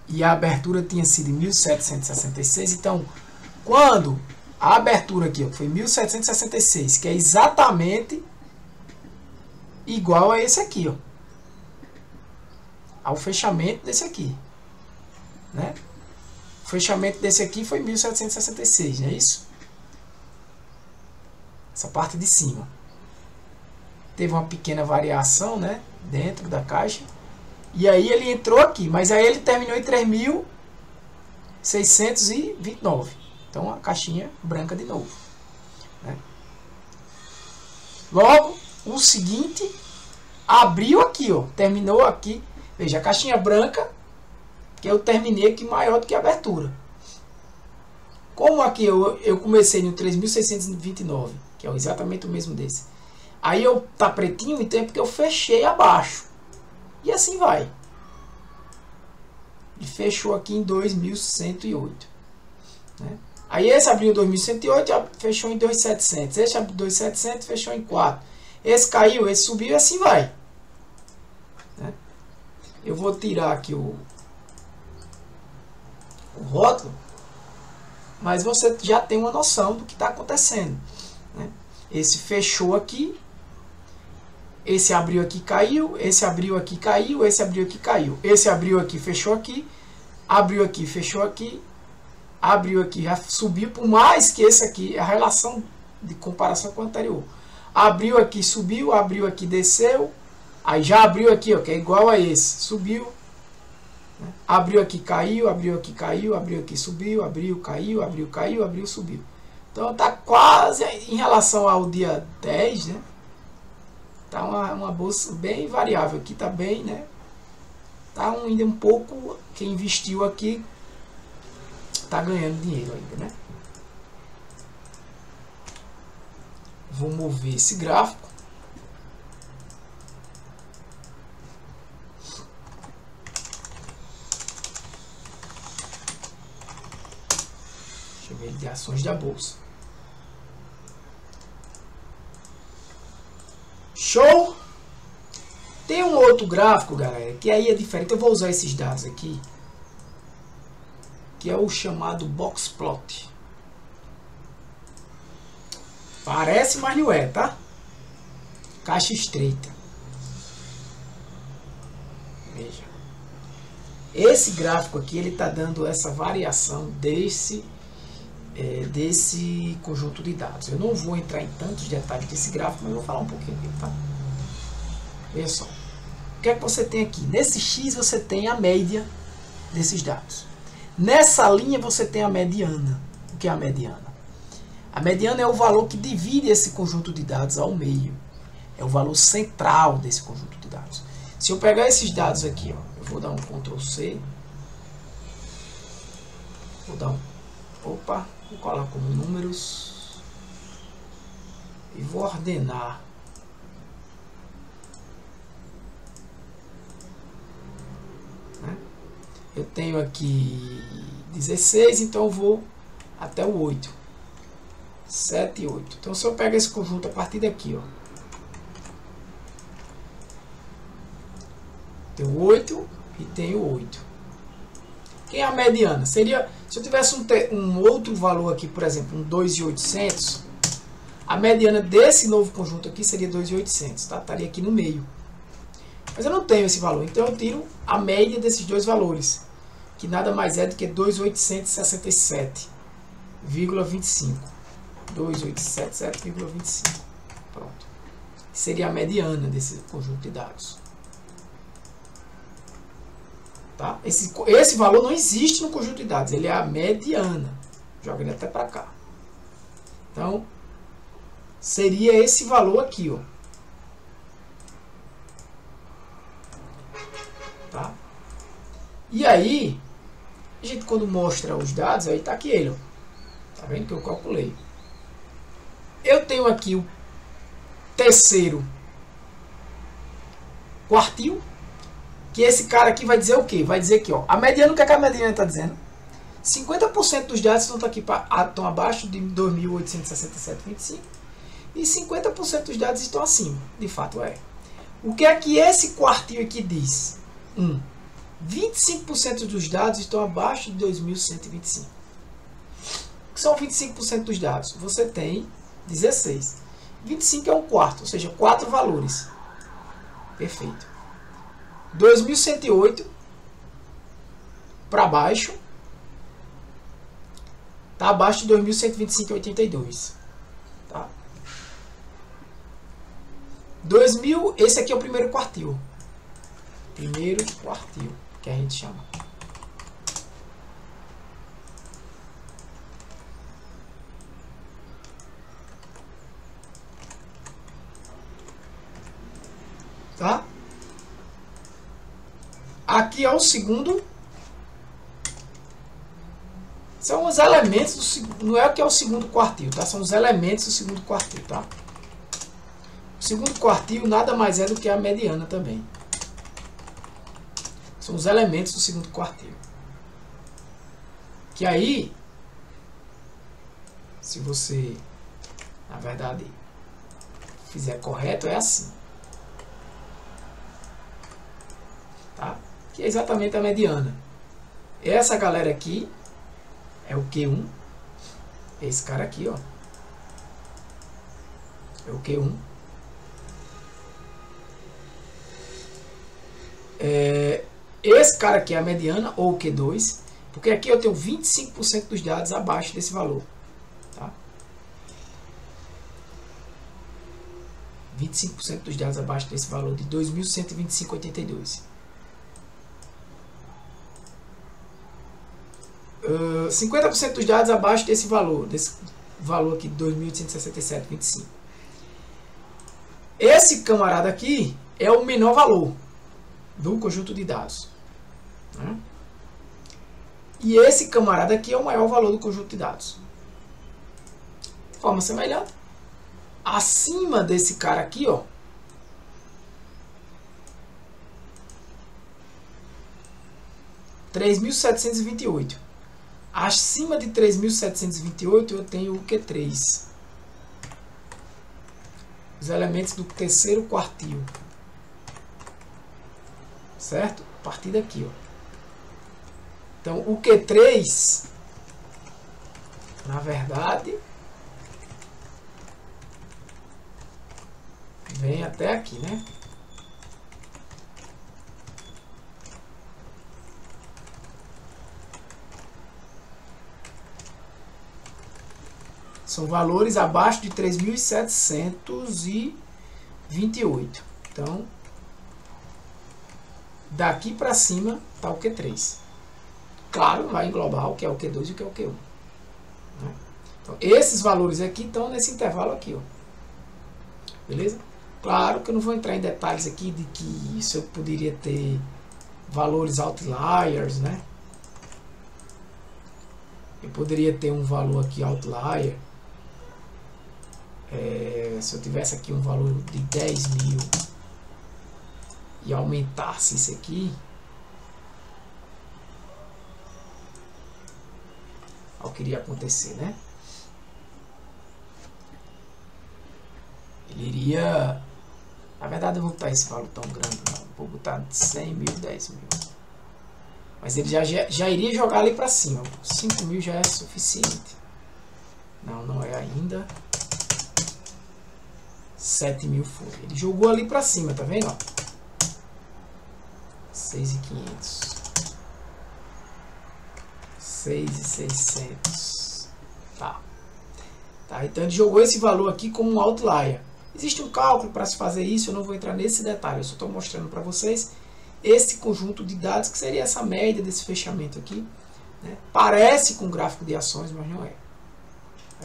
[SPEAKER 1] e a abertura tinha sido em 1.766, então quando a abertura aqui, ó, foi 1.766, que é exatamente igual a esse aqui, ó, ao fechamento desse aqui, né? O fechamento desse aqui foi 1.766, não é isso? Essa parte de cima teve uma pequena variação, né, dentro da caixa, e aí ele entrou aqui, mas aí ele terminou em 3.629. Então a caixinha branca de novo, né? Logo, o seguinte abriu aqui, ó, terminou aqui. Veja, a caixinha branca, que eu terminei aqui maior do que a abertura. Como aqui eu comecei no 3.629, que é exatamente o mesmo desse. Aí eu tá pretinho, então é porque eu fechei abaixo. E assim vai. E fechou aqui em 2.108, né? Aí esse abriu em 2.108, fechou em 2.700. Esse abriu em 2.700, fechou em 4. Esse caiu, esse subiu e assim vai, né? Eu vou tirar aqui o rótulo, mas você já tem uma noção do que está acontecendo, né? Esse fechou aqui, esse abriu aqui, caiu, esse abriu aqui, caiu, esse abriu aqui, caiu, esse abriu aqui, fechou aqui, abriu aqui, fechou aqui, abriu aqui, já subiu, por mais que esse aqui, a relação de comparação com o anterior, Abriu aqui, subiu, abriu aqui, desceu. Aí já abriu aqui, ó, que é igual a esse. Subiu. Né? Abriu aqui, caiu, abriu aqui, caiu, abriu aqui, subiu, abriu, caiu, abriu, caiu, abriu, subiu. Então tá quase em relação ao dia 10, né? Tá uma bolsa bem variável aqui, tá bem, né? Tá ainda um pouco, quem investiu aqui tá ganhando dinheiro ainda, né? Vou mover esse gráfico. Deixa eu ver de ações da bolsa. Show? Tem um outro gráfico, galera, que aí é diferente. Eu vou usar esses dados aqui, que é o chamado box plot. Parece, mas não é, tá? Caixa estreita. Veja. Esse gráfico aqui, ele está dando essa variação desse conjunto de dados. Eu não vou entrar em tantos detalhes desse gráfico, mas eu vou falar um pouquinho dele, tá? Veja só. O que é que você tem aqui? Nesse X você tem a média desses dados. Nessa linha você tem a mediana. O que é a mediana? A mediana é o valor que divide esse conjunto de dados ao meio. É o valor central desse conjunto de dados. Se eu pegar esses dados aqui, ó, eu vou dar um Ctrl C. Vou dar um... Opa, vou colar como números. E vou ordenar. Eu tenho aqui 16, então eu vou até o 8. 7 e 8. Então, se eu pego esse conjunto a partir daqui, ó, tenho 8 e tenho 8. Quem é a mediana? Seria, se eu tivesse um outro valor aqui, por exemplo, um 2.800, a mediana desse novo conjunto aqui seria 2.800, tá? Estaria aqui no meio. Mas eu não tenho esse valor, então eu tiro a média desses dois valores, que nada mais é do que 2.867,25. 2.867,25. Pronto. Seria a mediana desse conjunto de dados. Tá? Esse valor não existe no conjunto de dados, ele é a mediana. Joga ele até para cá. Então, seria esse valor aqui, ó. Tá? E aí, a gente quando mostra os dados, aí tá aqui ele, ó. Tá vendo que eu calculei? Eu tenho aqui o terceiro quartil, que esse cara aqui vai dizer o quê? Vai dizer que, ó, a mediana, o que a mediana está dizendo? 50% dos dados estão abaixo de 2.867,25 e 50% dos dados estão acima. De fato é. O que é que esse quartil aqui diz? 25% dos dados estão abaixo de 2.125. O que são 25% dos dados? Você tem 16. 25 é um quarto, ou seja, 4 valores. Perfeito. 2.108 para baixo está abaixo de 2.125,82. Tá? 2000, esse aqui é o primeiro quartil. Primeiro quartil, que a gente chama. Tá? Aqui é o segundo. São os elementos do segundo. Não é o que é o segundo quartil, tá? São os elementos do segundo quartil, tá? O segundo quartil nada mais é do que a mediana também. São os elementos do segundo quartil. Que aí, se você, na verdade, fizer correto, é assim. Tá? Que é exatamente a mediana. Essa galera aqui é o Q1. Esse cara aqui, ó, é o Q1. Esse cara aqui é a mediana, ou o Q2, porque aqui eu tenho 25% dos dados abaixo desse valor. Tá? 25% dos dados abaixo desse valor de 2.125,82. 50% dos dados abaixo desse valor aqui de 2.867,25. Esse camarada aqui é o menor valor do conjunto de dados, né? E esse camarada aqui é o maior valor do conjunto de dados. De forma semelhante, acima desse cara aqui, ó, (3.728). Acima de 3.728 eu tenho o Q3. Os elementos do terceiro quartil. Certo? A partir daqui, ó. Então, o Q3, na verdade, vem até aqui, né? São valores abaixo de 3.728. Então, daqui para cima está o Q3. Claro, vai englobar o que é o Q2 e o que é o Q1. Né? Então, esses valores aqui estão nesse intervalo aqui, ó. Beleza? Claro que eu não vou entrar em detalhes aqui de que isso eu poderia ter valores outliers, né? Eu poderia ter um valor aqui outlier. Se eu tivesse aqui um valor de 10.000 e aumentasse isso aqui, o que iria acontecer, né? Ele iria... Na verdade eu vou botar esse valor tão grande, não. Vou botar 100.000, 10.000. Mas ele já iria jogar ali para cima. 5.000 já é suficiente. Não, não é ainda. 7.000 foi. Ele jogou ali para cima, tá vendo? 6.500. 6.600. Tá. Então ele jogou esse valor aqui como um outlier. Existe um cálculo para se fazer isso, eu não vou entrar nesse detalhe, eu só estou mostrando para vocês esse conjunto de dados, que seria essa média desse fechamento aqui, né? Parece com um gráfico de ações, mas não é.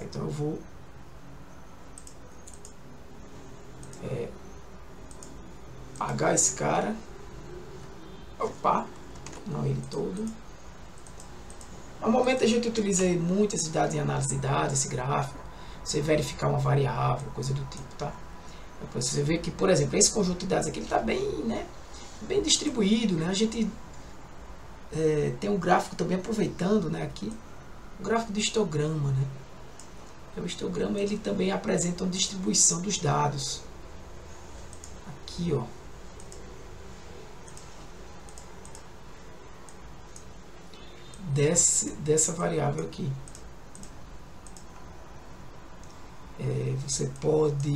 [SPEAKER 1] Então eu vou apagar esse cara. Opa, não ele todo. Normalmente a gente utiliza muito esses dados em análise de dados, esse gráfico, você verificar uma variável, coisa do tipo, tá? Depois você vê que, por exemplo, esse conjunto de dados aqui está bem, né, bem distribuído, né? A gente tem um gráfico também aproveitando, né, aqui, um gráfico de histograma, né? O histograma ele também apresenta uma distribuição dos dados. Aqui, ó. Dessa variável aqui. Você pode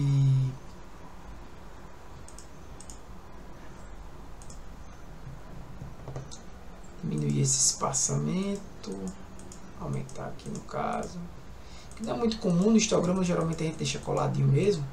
[SPEAKER 1] diminuir esse espaçamento, aumentar aqui no caso, que não é muito comum no histograma, geralmente a gente deixa coladinho mesmo.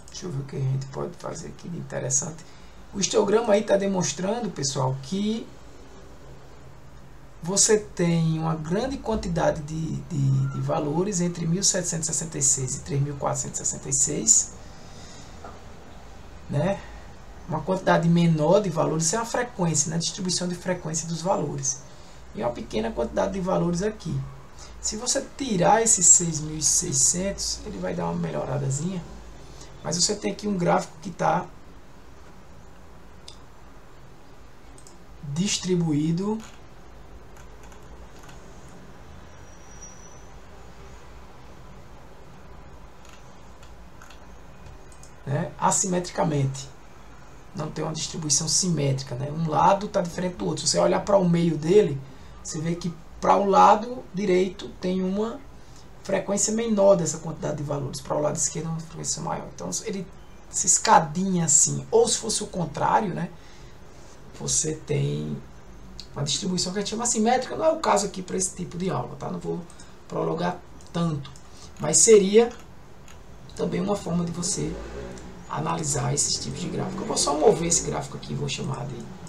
[SPEAKER 1] Deixa eu ver o que a gente pode fazer aqui de interessante. O histograma aí está demonstrando, pessoal, que você tem uma grande quantidade de valores entre 1766 e 3466, né? Uma quantidade menor de valores, isso é a frequência, né? Distribuição de frequência dos valores. E uma pequena quantidade de valores aqui. Se você tirar esses 6.600, ele vai dar uma melhoradazinha. Mas você tem aqui um gráfico que está distribuído né, assimetricamente. Não tem uma distribuição simétrica, né? Um lado está diferente do outro. Se você olhar para o meio dele, Você vê que para o lado direito tem uma frequência menor dessa quantidade de valores, para o lado esquerdo uma frequência maior. Então ele se escadinha assim, ou se fosse o contrário, né? Você tem uma distribuição que a gente chama assimétrica. Não é o caso aqui para esse tipo de aula, tá? Não vou prolongar tanto, mas seria também uma forma de você analisar esses tipos de gráfico. Eu vou só mover esse gráfico aqui, vou chamar de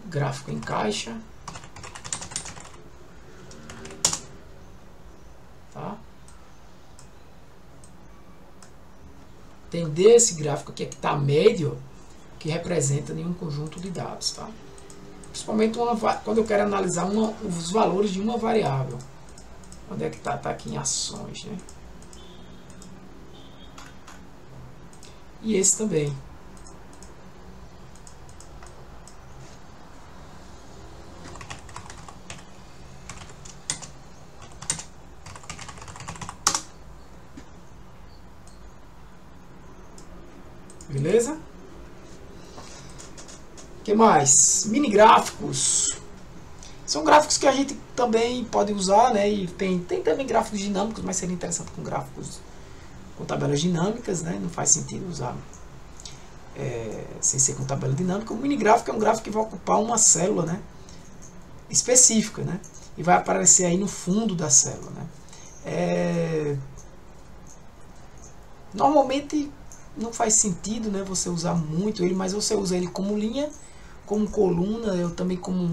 [SPEAKER 1] gráfico em caixa, tá? Tem desse gráfico aqui que está médio, que representa nenhum conjunto de dados, tá? Principalmente quando eu quero analisar os valores de uma variável. Onde é que está? Está aqui em ações, né? E esse também. Beleza? O que mais? Mini gráficos. São gráficos que a gente também pode usar, né? E tem também gráficos dinâmicos, mas seria interessante com gráficos com tabelas dinâmicas, né? Não faz sentido usar sem ser com tabela dinâmica. O mini gráfico é um gráfico que vai ocupar uma célula, né? Específica, né? E vai aparecer aí no fundo da célula, né? Normalmente não faz sentido, né, você usar muito ele, mas você usa ele como linha, como coluna, eu também como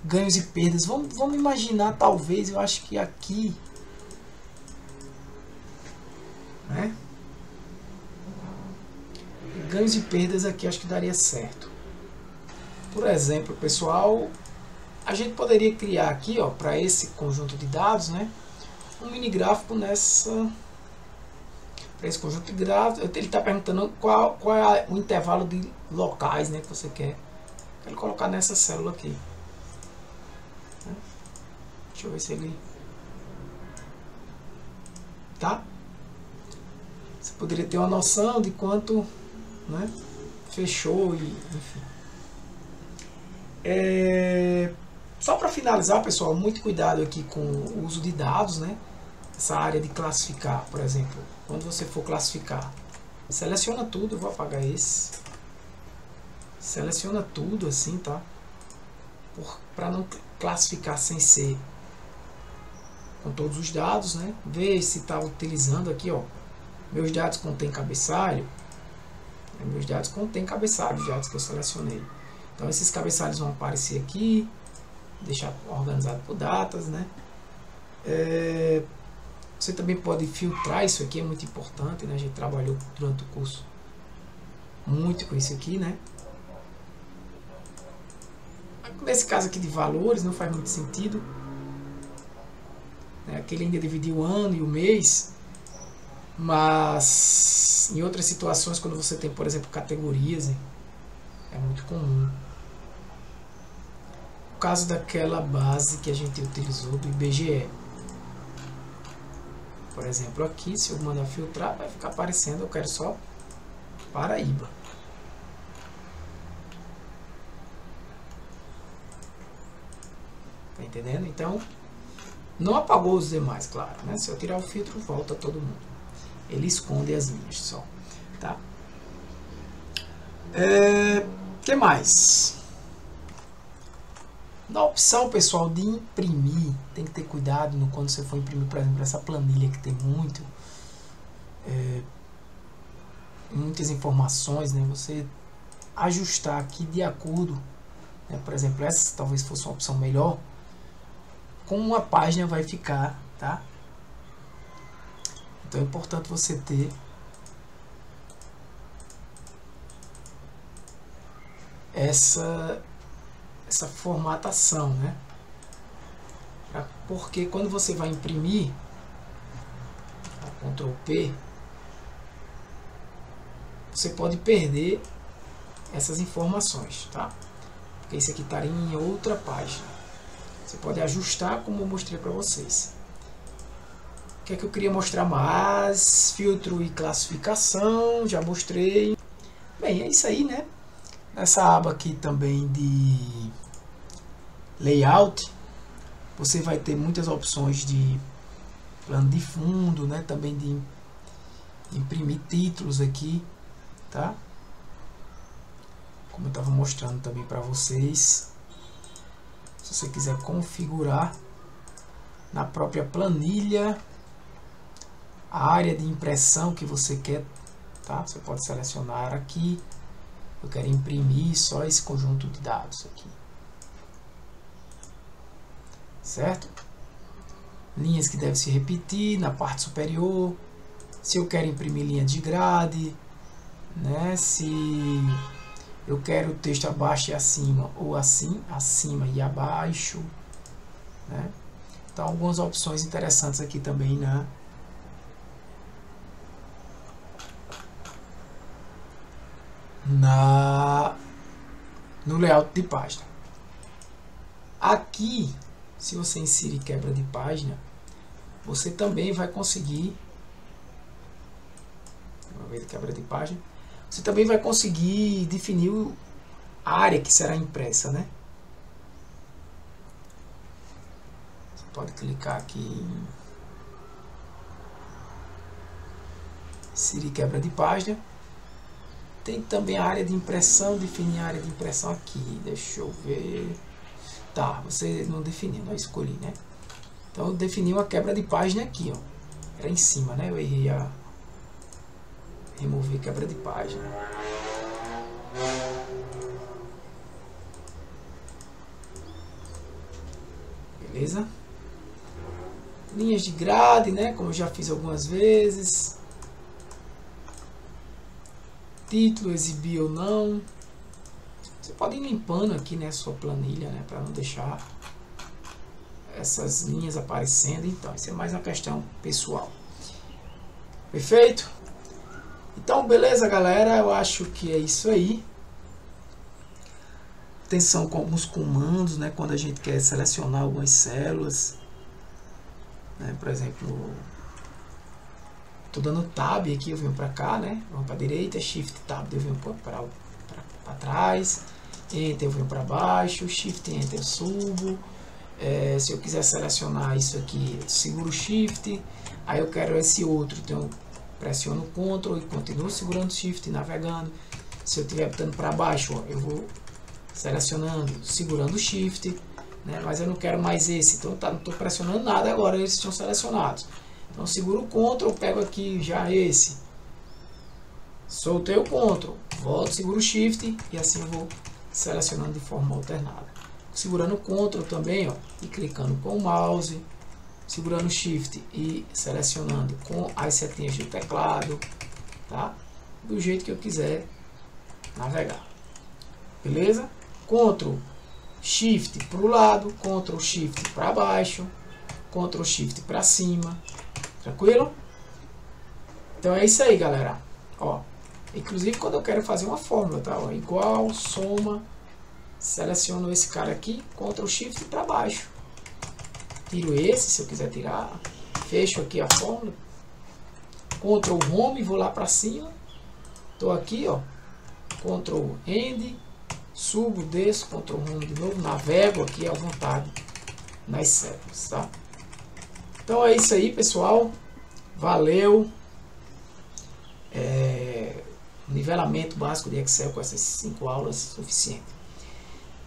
[SPEAKER 1] ganhos e perdas. Vamos imaginar, talvez, eu acho que aqui, né, ganhos e perdas aqui acho que daria certo. Por exemplo, pessoal, a gente poderia criar aqui, ó, para esse conjunto de dados, né, um mini gráfico para esse conjunto de dados. Ele está perguntando qual é o intervalo de locais, né, que você quer. Quero colocar nessa célula aqui. Deixa eu ver se ele... Tá? Você poderia ter uma noção de quanto, né, fechou e enfim. Só para finalizar, pessoal, muito cuidado aqui com o uso de dados, né? Essa área de classificar, por exemplo, quando você for classificar, seleciona tudo. Eu vou apagar esse. Seleciona tudo assim, tá? Para não classificar sem ser com todos os dados, né? Ver se está utilizando aqui, ó. Meus dados contêm cabeçalho. Meus dados contêm cabeçalho, os dados que eu selecionei. Então esses cabeçalhos vão aparecer aqui. Deixar organizado por datas, né? Você também pode filtrar isso aqui, é muito importante, né? A gente trabalhou durante o curso muito com isso aqui, né? Nesse caso aqui de valores não faz muito sentido, né? Aqui ele ainda dividiu o ano e o mês, mas em outras situações, quando você tem, por exemplo, categorias, é muito comum. O caso daquela base que a gente utilizou do IBGE. Por exemplo, aqui, se eu mandar filtrar, vai ficar aparecendo, eu quero só Paraíba. Tá entendendo? Então, não apagou os demais, claro, né? Se eu tirar o filtro, volta todo mundo. Ele esconde as linhas só, tá? Que mais? Na opção, pessoal, de imprimir, tem que ter cuidado quando você for imprimir, por exemplo, essa planilha que tem muitas informações, né? Você ajustar aqui de acordo, né? Por exemplo, essa talvez fosse uma opção melhor, como a página vai ficar, tá? Então é importante você ter essa formatação, né? Porque quando você vai imprimir, Ctrl P, você pode perder essas informações, tá? Porque isso aqui estaria em outra página. Você pode ajustar como eu mostrei para vocês. O que é que eu queria mostrar mais? Filtro e classificação, já mostrei. Bem, é isso aí, né? Essa aba aqui também de layout, você vai ter muitas opções de plano de fundo, né? Também de imprimir títulos aqui, tá? Como eu estava mostrando também para vocês. Se você quiser configurar na própria planilha a área de impressão que você quer, tá? Você pode selecionar aqui. Eu quero imprimir só esse conjunto de dados aqui, certo? Linhas que devem se repetir na parte superior. Se eu quero imprimir linha de grade, né? Se eu quero o texto abaixo e acima, ou assim, acima e abaixo, né? Então, algumas opções interessantes aqui também, né? No layout de página. Aqui, se você inserir quebra de página, você também vai conseguir, uma vez quebra de página, você também vai conseguir definir a área que será impressa, né? Você pode clicar aqui em inserir quebra de página. Tem também a área de impressão, definir a área de impressão aqui. Deixa eu ver. Tá, você não definiu, não escolhi, né? Então eu defini uma quebra de página aqui, ó. Era em cima, né? Eu ia remover quebra de página. Beleza? Linhas de grade, né? Como eu já fiz algumas vezes. Título, exibir ou não. Você pode ir limpando aqui, né, sua planilha, né, para não deixar essas linhas aparecendo. Então, isso é mais uma questão pessoal. Perfeito? Então, beleza, galera? Eu acho que é isso aí. Atenção com alguns comandos, né, quando a gente quer selecionar algumas células, né, por exemplo, estou dando tab aqui, eu venho para cá, né? Vamos para a direita, shift tab, eu venho para trás, enter eu venho para baixo, shift enter eu subo. Se eu quiser selecionar isso aqui, seguro shift, aí eu quero esse outro, então pressiono Ctrl e continuo segurando shift, navegando. Se eu estiver botando para baixo, ó, eu vou selecionando, segurando shift, né? Mas eu não quero mais esse, então tá, não estou pressionando nada agora, eles estão selecionados. Então seguro o Ctrl, pego aqui já esse, soltei o Ctrl, volto, seguro o Shift e assim eu vou selecionando de forma alternada. Segurando o Ctrl também, ó, e clicando com o mouse, segurando o Shift e selecionando com as setinhas do teclado, tá? Do jeito que eu quiser navegar. Beleza? Ctrl Shift para o lado, Ctrl Shift para baixo, Ctrl Shift para cima. Tranquilo? Então é isso aí, galera. Ó, inclusive quando eu quero fazer uma fórmula, tá? Ó, igual, soma, seleciono esse cara aqui, Ctrl Shift para baixo. Tiro esse, se eu quiser tirar. Fecho aqui a fórmula. Ctrl Home, vou lá para cima. Tô aqui, ó. Ctrl End, subo, desço, Ctrl Home de novo, navego aqui à vontade nas células, tá? Então é isso aí, pessoal. Valeu. Nivelamento básico de Excel com essas 5 aulas suficiente.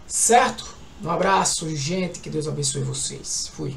[SPEAKER 1] Certo? Um abraço, gente. Que Deus abençoe vocês. Fui.